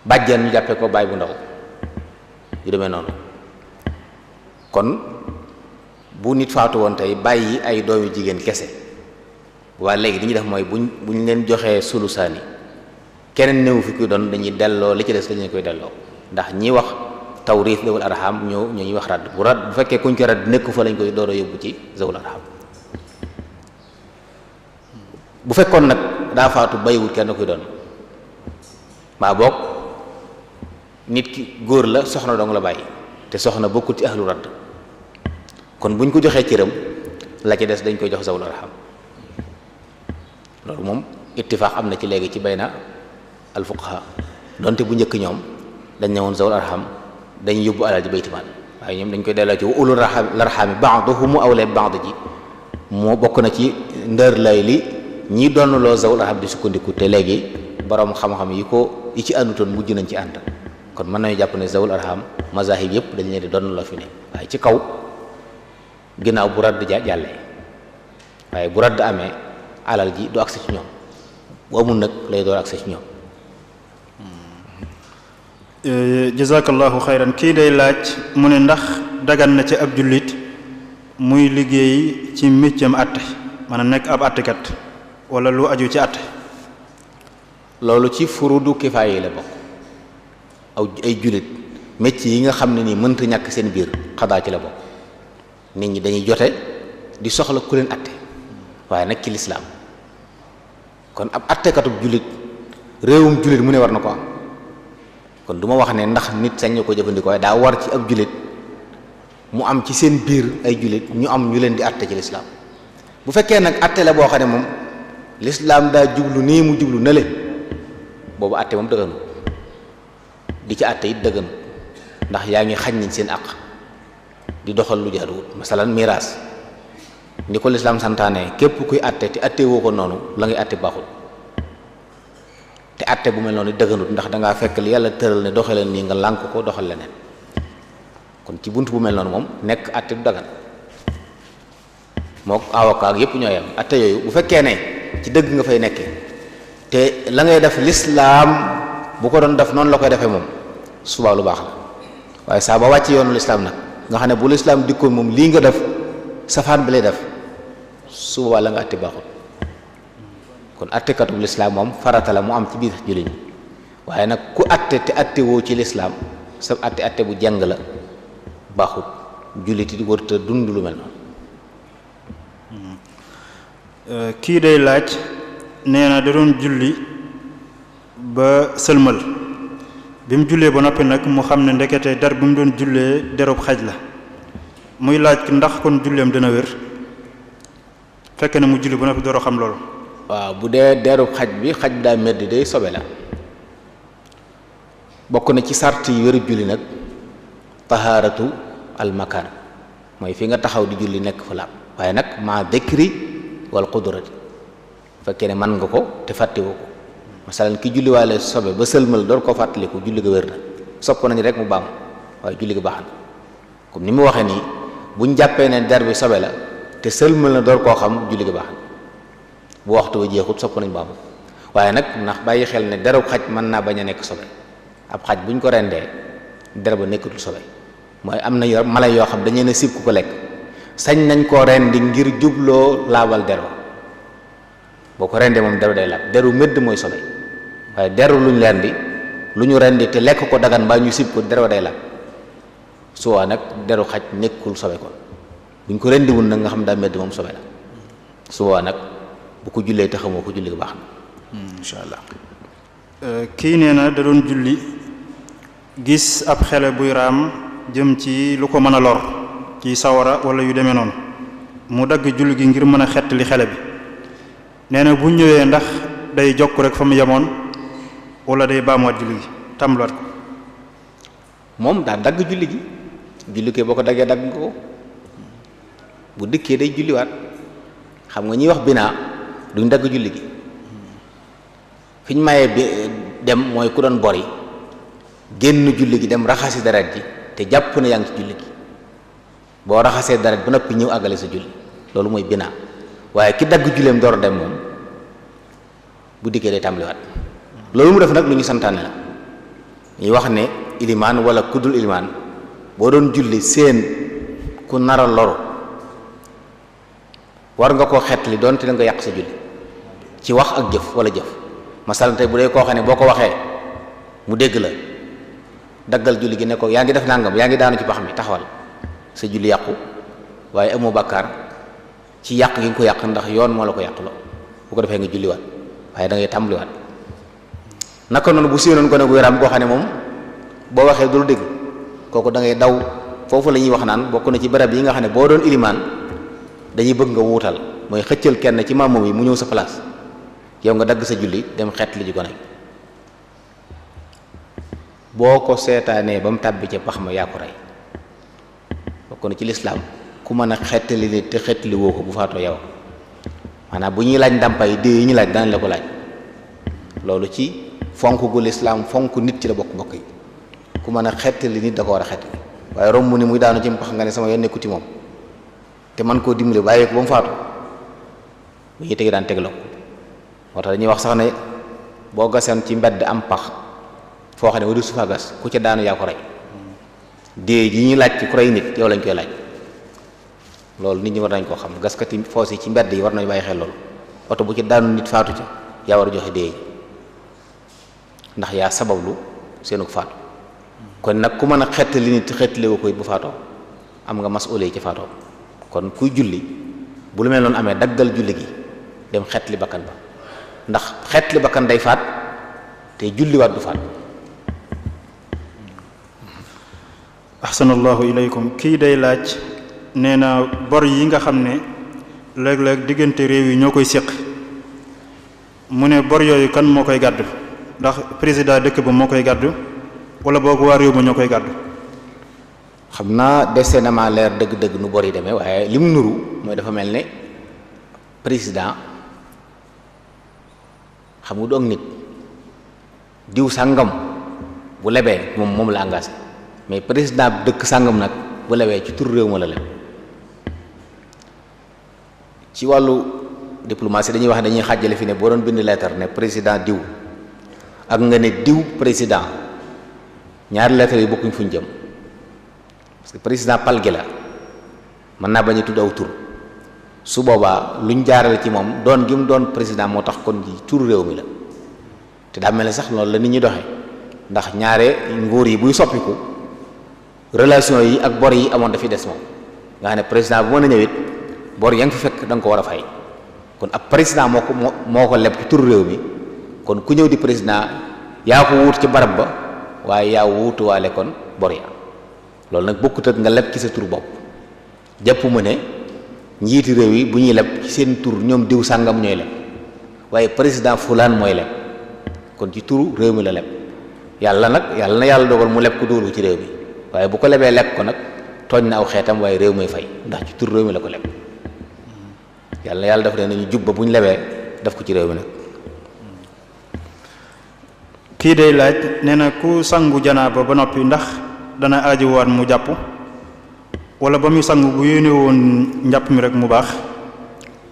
bàjjan ñu jàppee ko baay bu ndaw yu demee noonu kon bu nit faatu woon tey bàyyi ay doomi jigéen kese waaye léegi li ñuy def mooy buñ leen joxee sulusaani keneen néew fi kuy doon dañuy delloo li ci des dañu koy delloo ndax ñi wax tawriis zawul arham ñoo ñuy wax radd bu fekkee kuñ ko radd nekku fa lañ koy door a yóbbu ci zawul arham bu fekkoon nag daa faatu bayiwul kenn koy doon maa boog nit ki góor la soxna dong la bàyyi te soxna bokkul ci ahlu radd kon buñ ko joxee cëram la ci des dañ koy jox zawul arham loolu moom ittifaax am na ci léegi ci bayna al fuqaha donte bu njëkk ñoom dañ ne woon zawul arham dañ yóbbu alal ji baytimaal waaye ñoom dañ koy delloo ci ulul larxaami ba'duhum awla bi ba'd ji moo bokk na ci ndër lay li ñi doon loo zawul arham di sukkandiku te léegi borom xam-xam yi ci àndutoon mujj nañ ci ànd kon mën nañu jàpp ne zawul arham mazahib yëpp dañ leen di doon loo fi ne waaye ci kaw ginnaaw bu radd jàllee waaye bu radd amee alal ji du agsi ci ñoom bu amul nag lay door agsi ci ñoom. jazakallahu xayran kii day laaj mu ne ndax dagan na ci ab jullit muy liggéey ci méccam àtte maanaam nekk ab àttekat wala lu aju ci àtte. loolu ci furudu kifaaya yi la bokk ay jullit mécc yi nga xam ne nii mënta ñàkk seen biir xadaa ci la bokk nit ñi dañuy jote di soxla ku leen àtte waaye nag ci lislaam kon ab àttekatub jullit réewum jullit mu ne war na ko am kon du ma wax ne ndax nit sañ na ko jëfandikoo waaye daa war ci ab jullit mu am ci seen biir ay jullit ñu am ñu leen di àtte ci lislaam bu fekkee nag àtte la boo xam ne moom lislaam daa jublu nii mu jublu na le boobu àtte moom dëgganu di ci àtte it dëgganu ndax yaa ngi xañ nañ seen àq di doxal lu jaaduwut masalan miraas ni ko lislaam santaane képp kuy atte te atte woo ko noonu la ngay atte baaxul te atte bu mel noonu dëgganut ndax dangaa fekk li yàlla tëral ne doxalee nii nga lànk ko doxal leneen kon ci bunt bu mel noonu moom nekk atte du dagan mook avocat yépp ñoo yem atte yooyu bu fekkee ne ci dëgg nga fay nekkee te la ngay def lislaam bu ko doon def noonu la koy defee moom subaa lu baax la waaye saa ba wàcc yoonu lislaam nag nga xam ne bu lislaam dikkoon moom lii nga def safaan bi lay def subaa la nga atte baaxul kon attekatu lislaam moom farata la mu am ci biir jullit ñi waaye nag ku atte te atte woo ci lislaam sa atte bu jàng la baaxul jullit yi warut a dund lu mel noonu. kii day laaj nee na da doon julli ba sëlmal bi mu jullee ba noppi nag mu xam ne ndekete der bi mu doon jullee derub xaj la muy laaj ndax kon julleem dina wér fekk na mu julli ba noppi door a xam loolu. waaw bu dee derub xaj bi daa medd day sobe la bokk na ci sart yi wéru julli nag tahaaratu almakaan mooy fi nga taxaw di julli nekk fa laab waaye nag maa dikri wal qudrati fekkee ne man nga ko te fàttewoo ko masalan ki julliwaale sobe ba sëlmal door koo fàttaliku julli ga wér na sopp nañu rek mu baam waaye julli ga baax na comme ni mu waxee nii buñ jàppee ne der bi sobe la te sëlmal na door koo xam julli ga baax na bu waxtu ba jeexut sopp nañu baam waaye nag ndax bàyyi xel ne deru xaj mën naa bañ a nekk sobe ab xaj buñ ko rendee der ba nekkatul sobe mooy am na mala yoo xam dañu ne sib ku ko lekk sañ nañ koo rendi ngir jubloo laabal der ba boo ko rendee moom deru day laab deru mëdd mooy sobe waaye deru luñ rendi lu ñu rendi te lekk ko dagan mbaa ñu sib ko der ba day laab suwaa nag deru xaj nekkul sobe kon buñ ko rendiwul nag nga xam daa mëdd moom sobe la suwaa nag bu ko jullee te xamoo ko julli ko baax na insha allah. kii nee na da doon julli gis ab xele buy raam jëm ci lu ko mën a lor ci sawara wala yu demee noonu mu dagg julli gi ngir mën a xettali xele bi nee na bu ñëwee ndax day jokk rek fa mu yemoon wala day baamuwaat julli gi tàmbaliwaat ko. moom daa dagg julli gi julli ko boo ko daggee dagg nga ko bu dikkee day julliwaat xam nga ñuy wax binaa duñ dagg julli gi fi ñu mayee bi dem mooy ku doon bori génn julli gi dem raxasi deret ji te jàpp na yaa ngi ci julli gi boo raxasee deret ba noppi ñëw àggale sa julli loolu mooy binaa waaye ki dagg julleem door a dem moom bu dikkee day tàmbaliwaat loolu mu def nag lu ñu santaane la ñuy wax ne ilimaan wala kuddul ilimaan boo doon julli seen ku nar a loru war nga koo xeetli doonte da nga yàq sa julli ci wax ak jëf wala jëf masalan tey bu dee koo xam ne boo ko waxee mu dégg la daggal julli gi ne ko yaa ngi def nangam yaa ngi daanu ci pax mi taxawal sa julli yàqu waaye amoo bàkkaar ci yàq gi nga ko yàq ndax yoon moo la ko yàq loo bu ko defee nga julliwaat waaye da ngay tàmbaliwaat naka noonu bu séenoon ko ne gu yaram koo xam ne moom boo waxee dul dégg kooku da ngay daw foofu la ñuy wax naan bokk na ci barab yi nga xam ne boo doon ilimaan dañuy bëgg nga wuutal mooy xëccal kenn ci maamum yi mu ñëw sa place yow nga dagg sa julli dem xeet li ji gone boo ko seetaanee ba mu tàbbi ca pax ma yaa ko rey bokk na ci lislaam ku mën a xettali nit te xettali woo ko bu faatoo yow maanaam bu ñuy laaj ndàmpaay dee yi ñu laaj danañ la ko laaj loolu ci fonk gu lislaam fonk nit ci la bokk mbokk yi ku mën a xettali nit da ko war a xettali waaye romb ni muy daanu ci pax nga ne sama yoon nekku ci moom te man koo dimbali bàyyi ko ba mu faatu bu ñuy tegi daan teg la ko moo tax dañuy wax sax ne boo gaseen ci mbedd am pax foo xam ne wadu sufa gas ku ca daanu yaa ko rey dee ji ñuy laaj ci ku rey nit yow lañ koy laaj loolu nit ñi war nañ koo xam gaskati foos yi ci mbedd yi war nañu bàyyi xel loolu oto bu ci daanu nit faatu ca yaa war a joxe dee ndax yaa sabablu seenu faatu kon nag ku mën a xettali nit xettali woo ko it bu faatoo am nga masuule ci faatoo kon kuy julli bu lu mel noonu amee daggal julli gi dem xeetli bakkan ba ndax xeetli bakkan day faat te julliwaat du faat. ahsanallahu ilaykum kii day laaj nee na bor yi nga xam ne léeg-léeg diggante réew yi ñoo koy séq mu ne bor yooyu kan moo koy gàddu ndax président dëkk ba moo koy gàddu wala boog waa réew ma ñoo koy gàddu. xam naa dese na ma leer dëgg-dëgg nu bor yi demee waaye li mu nuru mooy dafa mel ne président xam nga du ak nit diw sàngam bu lebee moom la engagé mais président dëkk sàngam nag bu lebee ci tur réew ma la leb ci wàllu diplomatie dañuy wax dañuy xàjjale fi ne boo doon bind lettre ne président diw ak nga ne diw président ñaari lettre yi bokkuñ fuñ jëm parce que président pal gi la mën naa bañ a tudd aw tur su boobaa luñ jaarale ci moom doon gi mu doon président moo tax kon ji tur réew mi la te daa mel ne sax loolu la nit ñi doxee ndax ñaare nguur yi buy soppiku relation yi ak bor yi amoon dafiy des moom nga xam ne président bu mën a ñëwit bor yaa ngi fi fekk da nga ko war a fay kon ab président moo ko leb ci tur réew mi kon ku ñëw di président yaa ko wuut ci barab ba waaye yaa wuutuwaale kon bor ya loolu nag bokkut ak nga leb ci sa tur bopp jàpp mu ne njiiti réew yi bu ñuy leb ci seen tur ñoom diw sàngam ñooy leb waaye président fulaan mooy leb kon ci turu réew mi la leb yàlla na yàlla dogal mu leb ko dóolu ci réew mi waaye bu ko lebee leb ko nag tooñ na aw xeetam waaye réew may fay ndax ci tur réew mi la ko leb yàlla daf ne nañu jub ba bu ñu lebee def ko ci réew mi nag. kii day laaj nee na ku sangu janaaba ba noppi ndax dana aajuwaat mu jàpp wala ba muy sangu bu yéene woon njàpp mi rek mu baax.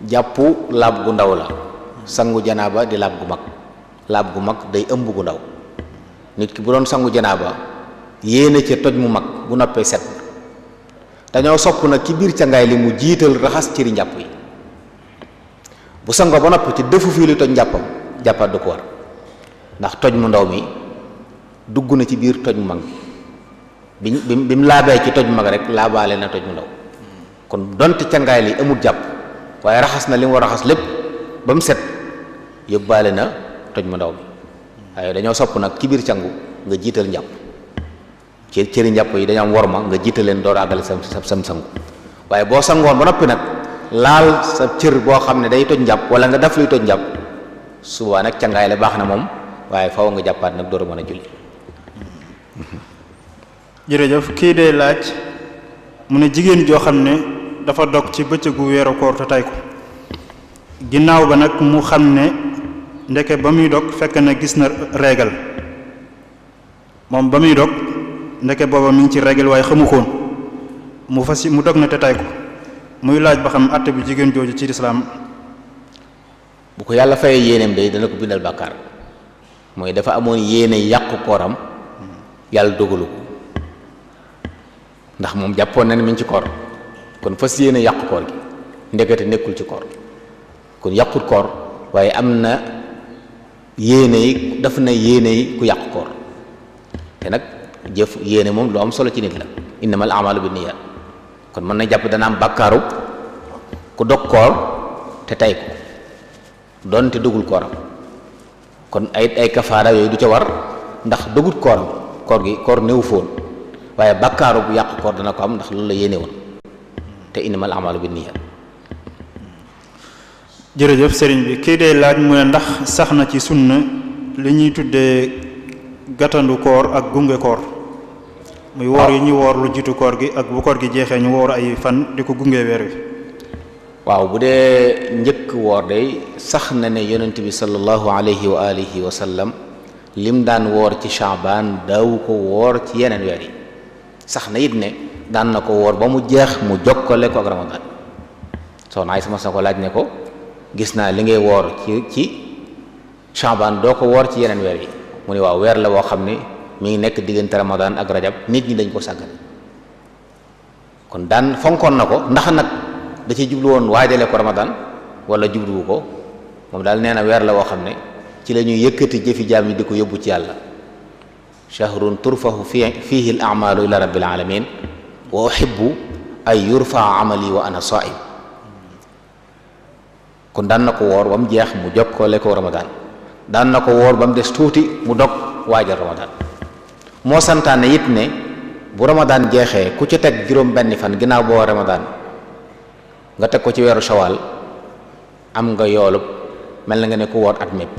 jàpp laab gu ndaw la sangu janaaba di laab gu mag laab gu mag day ëmb gu ndaw nit ki bu doon sangu janaaba yéene ca toj mu mag bu noppee set dañoo sopp nag ci biir cangaay li mu jiital raxas cëri njàpp yi bu sangoo ba noppi ci defu fii lu toj njàppam jàppaat du ko war ndax toj mu ndaw mi dugg na ci biir toj mu mag bi mu laabee ci toj mu mag rek laabaale na toj mu ndaw kon donte cangaay li amul jàpp waaye raxas na li mu war a raxas lépp ba mu set yóbbaale na toj mu ndaw mi waaye dañoo sopp nag ci biir cangu nga jiital njàpp cëri njàpp yi dañoo am worma nga jiital leen door àggale sam sangu waaye boo sangoon ba noppi nag laal sa cër boo xam ne day toj njàpp wala nga def luy toj njàpp subaa nag cangaay la baax na moom waaye faw nga jàppaat nag door a mën a julli. jërëjëf kii dee laaj mu ne jigéen joo xam ne dafa dog ci bëccëgu weeru koor te tay ko ginnaaw ba nag mu xam ne ndeke ba muy dog fekk na gis na régal moom ba muy dog ndeke booba mi ngi ci régal waaye xamu koon mu dog na te tay ko muy laaj ba xam àtte bi jigéen jooju ci lislaam. bu ko yàlla fayee yéeneem day dana ko bindal bàkkaar mooy dafa amoon yéene yàqu kooram yàlla dogalu ko ndax moom jàppoon na ne mi ngi ci koor kon fas yéene yàqu koor gi ndekete nekkul ci koor kon yàqut koor waaye am na yéene yi daf na yéene yi ku yàqu koor te nag jëf yéene moom lu am solo ci nit la innamal a'malu binniyat kon mën na jàpp dana am bàkkaaru ku dog koor te tay ko doonte dugul kooram kon ay kafaara yooyu du ca war ndax dogut kooram koor néew foon waaye bàkkaaru bu yàqu koor dana ko am ndax loolu la yéene woon te innamal a'malu binniyat. jërëjëf sëriñ bi kii dee laaj mu ne ndax sax na ci sunna li ñuy tuddee gàttandu koor ak gunge koor muy woor yi ñu woor lu jiitu koor gi ak bu koor gi jeexee ñu woor ay fan di ko gunge weer wi. waaw bu dee njëkk woor day sax na ne yonent bi sallallahu alayhi wa alihi wa sallam lim daan woor ci Shaabaan daawu ko woor ci yeneen weer yi sax na it ne daan na ko woor ba mu jeex mu jokkale ko ak Ramadan soxna ay sama sa ko laaj ne ko gis naa li ngay woor ci Shaabaan doo ko woor ci yeneen weer yi mu ne waaw weer la woo xam ne mi ngi nekk diggante Ramadan ak Rajab nit ñi dañ ko sàggane kon daan fonkoon na ko ndax nag da ci jublu woon waajale ko Ramadan wala jubluwu ko moom daal nee na weer la woo xam ne ci la ñuy yëkkati jëfi jaam yi di ko yóbbu ci yàlla shahrun turfahu fihi al a'malu ila rabbil alamin wa uhibbu ay yurfa amali wa ana saim kon daan na ko woor ba mu jeex mu jokkale ko Ramadan daan na ko woor ba mu des tuuti mu dog waajal Ramadan moo santaane it ne bu Ramadan jeexee ku ci teg juróom benni fan ginnaaw boo Ramadan nga teg ko ci weeru Shawal am nga yoolub mel na nga ne ku woor at mépp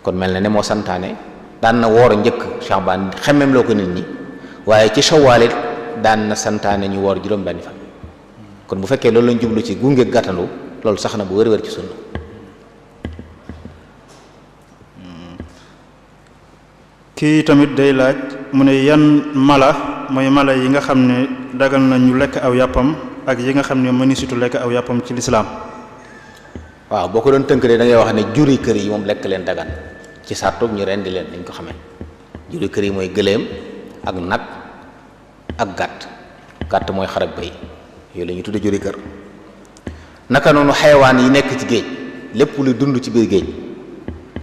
kon mel na ne moo santaane daan na woor njëkk Shaaban xemmem loo ko nit ñi waaye ci Shawal it daan na santaane ñu woor juróom-benni fan kon bu fekkee loolu lañ jublu ci gunge gàttandu loolu sax na bu wér-wér ci sunna. kii tamit day laaj mu ne yan mala mooy mala yi nga xam ne dagal nañu lekk aw yàppam ak yi nga xam ne mënisitu lekk aw yàppam ci lislaam. waaw boo ko doon tënk de da ngay wax ne juri kër yi moom lekk leen dagan ci sartub ñu rendi leen dañ ko xamee juri kër yi mooy gëléem ak nag ak gàtt mooy xar ak bëy yooyu la ñu tudde juri kër. naka noonu xayawaan yi nekk ci géej lépp lu dund ci biir géej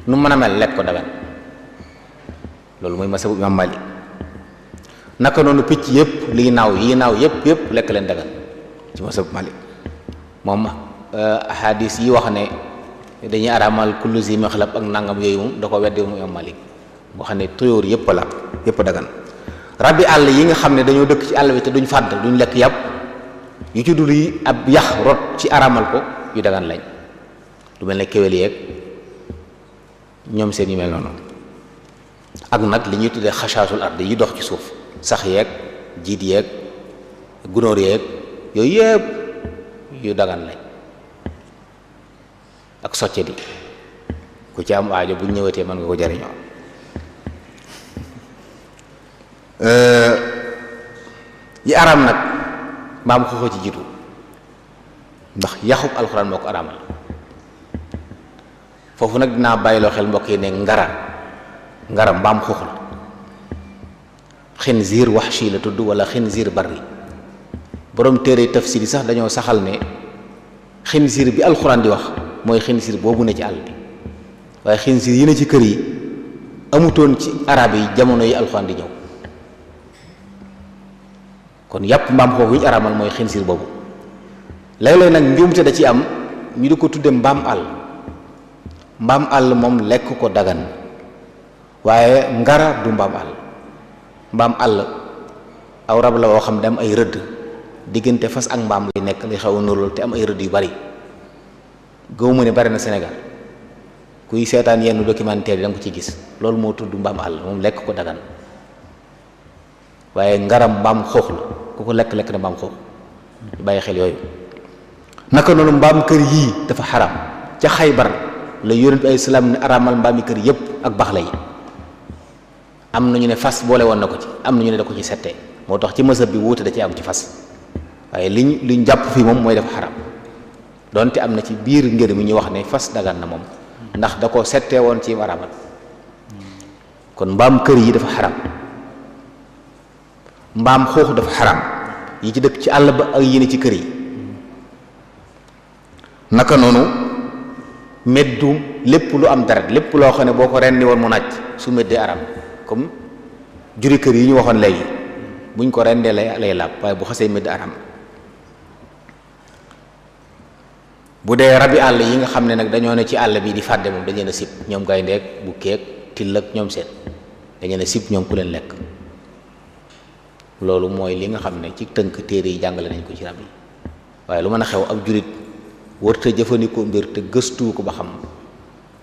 nu mën a mel lekk ko dagan loolu mooy masabu imam Malik. naka noonu picc yëpp liy naaw yi naaw yëpp lekk leen dagan ci masabu Malik. moom ahadis yi wax ne dañuy araamal kullu zi maxlab ak nangam yooyu moom da ko weddi mu imam Malik boo xam ne tuyóor yëpp la yëpp dagan. rabbi àll yi nga xam ne dañoo dëkk ci àll bi te duñ fàdd duñ lekk yàpp yu ci dul yi ab yax rot ci araamal ko yu dagan lañ lu mel ne kéwél yeeg ñoom seen yu mel noonu ak nag li ñuy tuddee xasaasul ard yi dox ci suuf sax yeeg jiit yeeg gunóor yeeg yooyu yëpp yu dagan lañ ak socce di ku ci am aajo bu ñëwatee mën nga ko jariñoo. yi araam nag mbaam xuuxa ci jiitu ndax yaxub alxuraan moo ko araamal foofu nag dinaa bàyyiloo xel mbokk yi ne ngara mbaam xuux la xinziir waxshi la tudd wala xinziir barri borom téere tafsir yi sax dañoo saxal ne xinziir bi alxuraan di wax mooy xinziir boobu ne ci àll bi waaye xinziir yi ne ci kër yi amutoon ci arab yi jamono yi alxuraan di ñëw kon yàpp mbaam xuux yi ñu araamal mooy xinziir boobu léeg-léeg nag njuumte da ci am ñu di ko tudde mbaam àll moom lekk ko dagan waaye ngara du mbaam àll aw rab la woo xam ne am ay rëdd diggante fas ak mbaam lay nekk li xaw a nurul te am ay rëdd yu bari gëwuma ne bari na Sénégal kuy seetaan yenn documentaire yi da nga ko ci gis loolu moo tudd mbaam àll moom lekk ko dagan waaye ngaram mbaam xuux la ku ko lekk na mbaam xuux bàyyi xel yooyu. naka noonu mbaam kër yii dafa xaram ca Xaybar la yonent bi ay salaam ne araamal mbaami kër yépp ak baxla yi am na ñu ne fas boole woon na ko ci am na ñu ne da ko ci settee moo tax ci mësab bi wuute da ci am ci fas waaye liñ jàpp fii moom mooy dafa xaram donte am na ci biir ngir mi ñu wax ne fas dagan na moom ndax da ko settee woon ci araamal kon mbaam kër yi dafa xaram mbaam xuux dafa xaram yi ci dëkk ci àll ba ak yi ne ci kër yi naka noonu meddu lépp lu am deret lépp loo xam ne boo ko rendi woon mu naaj su meddee aram comme juri kër yi ñu waxoon léegi buñ ko rendee lay làpp waaye bu xasee medd aram bu dee rabi àll yi nga xam ne nag dañoo ne ci àll bi di fàdde moom dañu leen a sib ñoom gayndeek bu keek till ak ñoom seen dañu leen a sib ñoom ku leen lekk loolu mooy li nga xam ne ci tënk téere yi jàngale nañ ko ci rab yi waaye lu mën a xew ab jurit warta jëfandikoo mbir te gëstu ko ba xam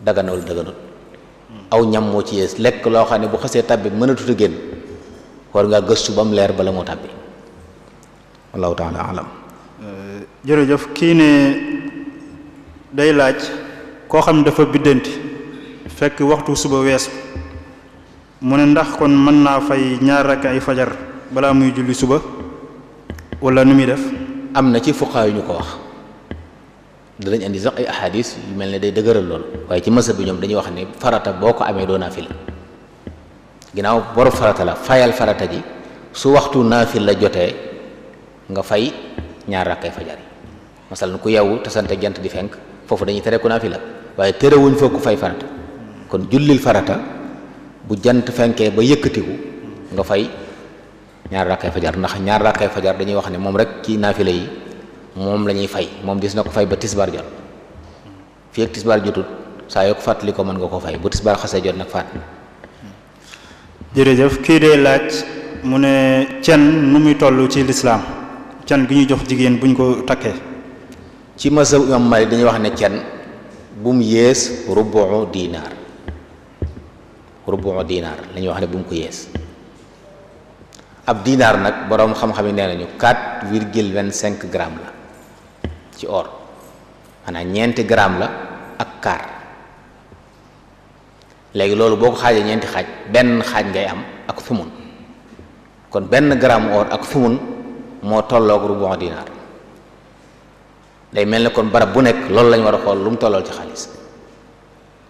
daganal daganut aw ñam moo ci yées lekk loo xam ne bu xasee tàbbi mënatut a génn war ngaa gëstu ba mu leer bala moo tàbbi wallahu taala alam. jërëjëf kii ne day laaj koo xam ne dafa biddanti fekk waxtu suba weesu mu ne ndax kon mën naa fay ñaar rakk ay fajar balaa muy julli suba wala nu muy def. am na ci fuqaa yu ñu ko wax danañ andi sax ay ahadis yu mel ne day dëgëral lool waaye ci masab bi ñoom dañuy wax ne farata boo ko amee doo naafila ginnaaw boru farata la fayal farata ji su waxtu naafil la jotee nga fay ñaar rakkay fajar yi masalan ku yeewu te sante jant di fenk foofu dañuy tere ku naafila waaye terewuñ fa ku fay farata kon jullil farata bu jant fenkee ba yëkkatiku nga fay ñaar rakkay fajar ndax ñaar rakkay fajar dañuy wax ne moom rek ci naafila yi moom la ñuy fay moom dis na ko fay ba tisbaar jot fii ak tisbaar jotut saa yoo ko fàttali ko mën nga ko fay bu tisbaar xasee jot nag fàtt. jërëjëf kii dee laaj mu ne cen nu muy toll ci lislaam cen gi ñuy jox jigéen buñ ko takkee. ci mazhab imam Malik dañuy wax ne cen bu mu yées rubu dinaar la ñuy wax ne bu mu ko yées ab dinaar nag boroom xam-xam yi nee nañu 4,25 grammes la ci or maanaam 4 grammes la ak quart. léegi loolu boo ko xaajee ñeenti xaaj benn xaaj ngay am ak fumun kon benn gramme or ak fumun moo tolloog rubu dinaar. day mel ne kon barab bu nekk loolu lañ war a xool lu mu tollool ci xaalis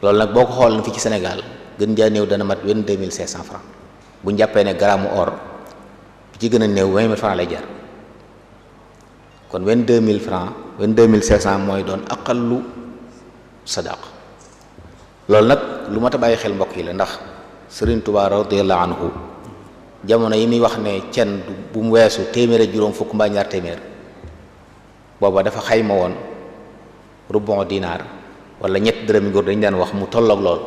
loolu nag boo ko xool na fii ci Sénégal gën jaa néew dana mat 22 500 francs bu ñu jàppee ne gramme or bi ci gën a néew 20 000 francs lay jar kon 22 000 francs 22 500 mooy doon aqallu sadaq. loolu nag lu mat a bàyyi xel mbokk yi la ndax Sëriñ Tuubaa radiyallahu anhu jamono yi muy wax ne cen bu mu weesu téeméer ak juróom fukk mbaa ñaar téeméer booba dafa xayma woon rubon dinaar wala ñett dërëmi góor dañu daan wax mu tolloog lool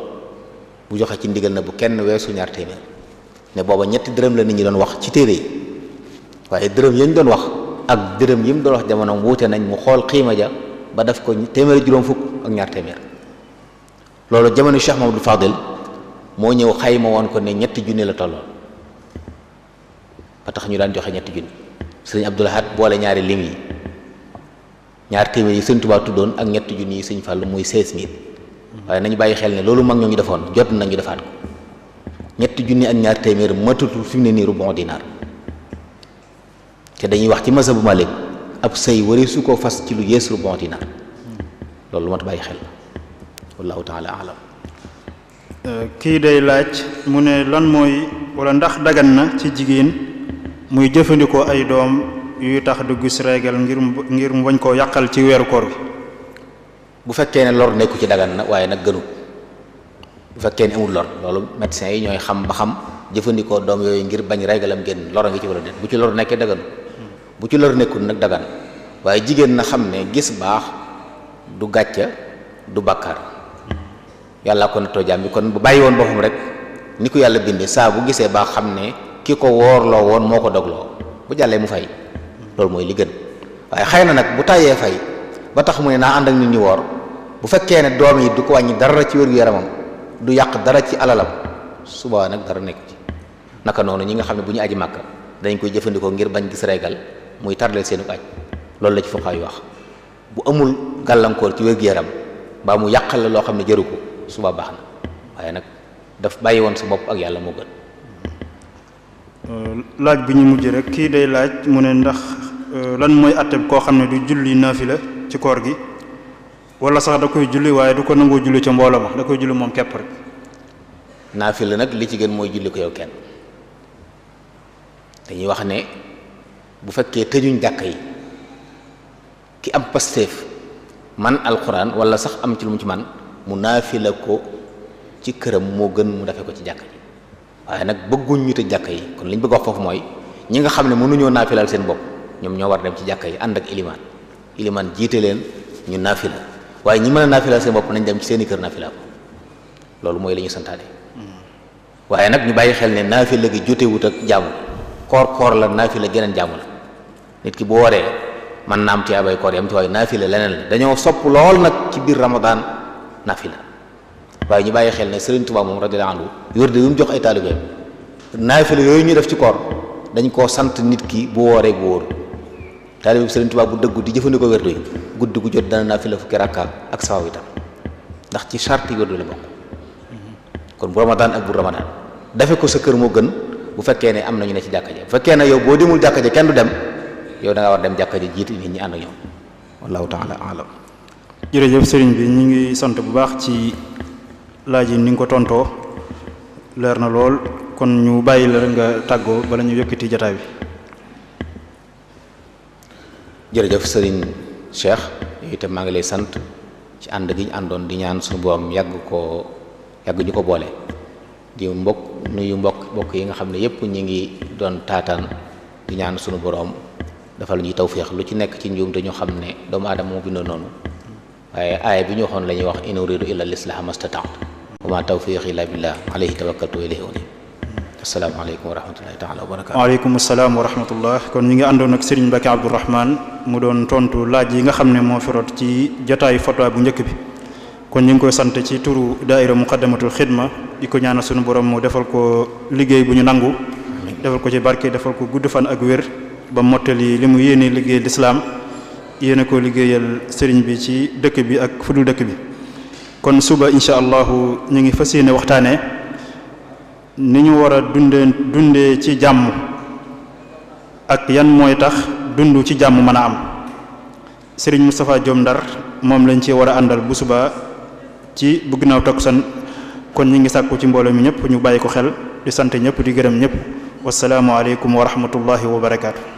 bu joxe ci ndigal na bu kenn weesu ñaar téeméer ne booba ñetti dërëm la nit ñi doon wax ci téere yi waaye dërëm yañ doon wax ak dërëm yi mu doon wax jamono wuute nañ mu xool xiima ja ba def ko téeméer juróom fukk ak ñaar téeméer. loolu jamono Cheikh Mamadou Fadil moo ñëw xayma woon ko ne ñetti junni la tolloon ba tax ñu daan joxe ñetti junni. sëriñ Abdul Ahad boole ñaari lim yi ñaar téeméer yi sëriñ Tuubaa tuddoon ak ñetti junni yi sëriñ Fallu muy 16000 waaye nañu bàyyi xel ne loolu mag ñoo ngi defoon jot nañu defaat ko ñetti junni ak ñaar téeméer matutul fi mu ne nii rubon dinaar te dañuy wax ci mazhabu Maalik ab sëy wari su ko fas ci lu yées rubon dinaar loolu lu mat bàyyi xel la wallahu taala alam. kii day laaj mu ne lan mooy wala ndax dagan na ci jigéen muy jëfandikoo ay doom yuy tax du gis régal ngir mu bañ koo yàqal ci weeru koor bi. bu fekkee ne lor nekku ci dagan na waaye nag gënul bu fekkee ne amul lor loolu médecins yi ñooy xam ba xam jëfandikoo doom yooyu ngir bañ régalam génn lor a ngi ci wala déet bu ci lor nekkee daganu bu ci lor nekkul nag dagan waaye jigéen na xam ne gis baax du gàcca du bàkkaar yàlla ko nattoo jaam bi kon bu bàyyi woon boppam rek ni ko yàlla bindee saa bu gisee baax xam ne ki ko woorloo woon moo ko dogloo bu jàllee mu fay loolu mooy li gën waaye xëy na nag bu tàyyee fay ba tax mu ne naa ànd ak nit ñi woor bu fekkee ne doom yi du ko wàññi dara ci wér-gu-yaramam du yàq dara ci alalam suba nag dara nekk ci naka noonu ñi nga xam ne bu ñu aji màkk dañ koy jëfandikoo ngir bañ gis reegal muy tardeel seenu aj loolu la ci fuqahaa yu wax bu amul gàllankoor ci wér-gu-yaram mbaa mu yàqal la loo xam ne jëru ko suba baax na waaye nag daf bàyyi woon sa bopp ak yàlla moo gën. laaj bu ñu mujj rek kii day laaj mu ne ndax lan mooy atteb koo xam ne du julli naafila ci koor gi wala sax da koy julli waaye du ko nangoo julli ca mbooloo ma da koy julli moom képp rek. naafila nag li ci gën mooy julli ko yow kenn dañuy wax ne bu fekkee tëjuñ jàkka yi ki am pasteef man alxuraan wala sax am ci lu mu ci man mu naafila ko ci këram moo gën mu defee ko ci jàkka ji waaye nag bëgguñ ñu tëj jàkka yi kon li ñu bëgg wax foofu mooy ñi nga xam ne mënuñoo naafilal seen bopp ñoom ñoo war dem ci jàkka yi ànd ak ilimaan jiite leen ñu naafila waaye ñi mën a naafilal seen bopp nañ dem ci seeni kër naafila ko loolu mooy li ñu santaane waaye nag ñu bàyyi xel ne naafila gi jotewut ak jaamu koor la naafila geneen jaamu la nit ki bu waree man naam tiyaabay koor yam ci waaye naafila leneen la dañoo sopp lool nag ci biir Ramadan naafila waaye ñu bàyyi xel ne Sëriñ Tuubaa moom radiyallaahu anhu wérde yu mu jox ay taalibeem naafila yooyu ñu def ci koor dañ koo sant nit ki bu wooree bu wóor taalibe Sëriñ Tuubaa bu dëggu di jëfandikoo wérde yi guddi gu jot dana naafila fukki rakka ak sawaw itam ndax ci charte yi wérde la bokk kon bu Ramadan ak bu Ramadan defe ko sa kër moo gën bu fekkee ne am nañu ne ci jàkka ja bu fekkee ne yow boo demul jàkka ja kenn du dem yow da nga war dem jàkka ja jiite nit ñi ànd ak ñoom wallahu taala alam. jërëjëf sëriñ bi ñu ngi sant bu baax ci laaj yi ni nga ko tontoo leer na lool kon ñu bàyyi la rek nga tàggoo bala ñu yëkkati jataay bi. jërëjëf sëriñ Cheikh yow itam maa ngi lay sant ci ànd gi ñu àndoon di ñaan suñu borom yàgg ñu ko boole di nuyu mbokk yi nga xam ne yépp ñu ngi doon taataan di ñaan suñu borom dafa lu ñuy tawféex lu ci nekk ci njuum te ñu xam ne doomu aadama moo bindoo noonu waaye aaya bi ñu waxoon la ñuy wax in uridu illa al-islaha mastata'tu wa ma tawfiqi illa billah alayhi tawakkaltu wa ilayhi unib. assalaamu aleykum wa rahmatullahi taala wa barakatu. waaleykum salaam wa rahmatullah. kon ñi ngi àndoon ak Serigne Mbacké Abdourahmane mu doon tontu laaj yi nga xam ne moo fi rot ci jotaayu fatwa bu njëkk bi kon ñu ngi koy sant ci turu daaira muqaddamatul xidma di ko ñaanal sunu borom mu defal ko liggéey bu ñu nangu defal ko ci barke defal ko gudd fan ak wér ba mottali li mu yéene liggéey lislaam yéene ko liggéeyal sëriñ bi ci dëkk bi ak fudul dëkk bi. kon suba incha allahu ñu ngi fas yéene waxtaanee ni ñu war a dundee ci jàmm ak yan mooy tax dund ci jàmm mën a am. sëriñ Moustapha Diom Ndar moom lañ ci war a àndal bu suba ci bu ginnaaw takkusaan kon ñi ngi sàkku ci mbooloo mi ñëpp ñu bàyyi ko xel di sant ñëpp di gërëm ñëpp wasalaamu aleykum wa rahmatullahi wa barakaatu.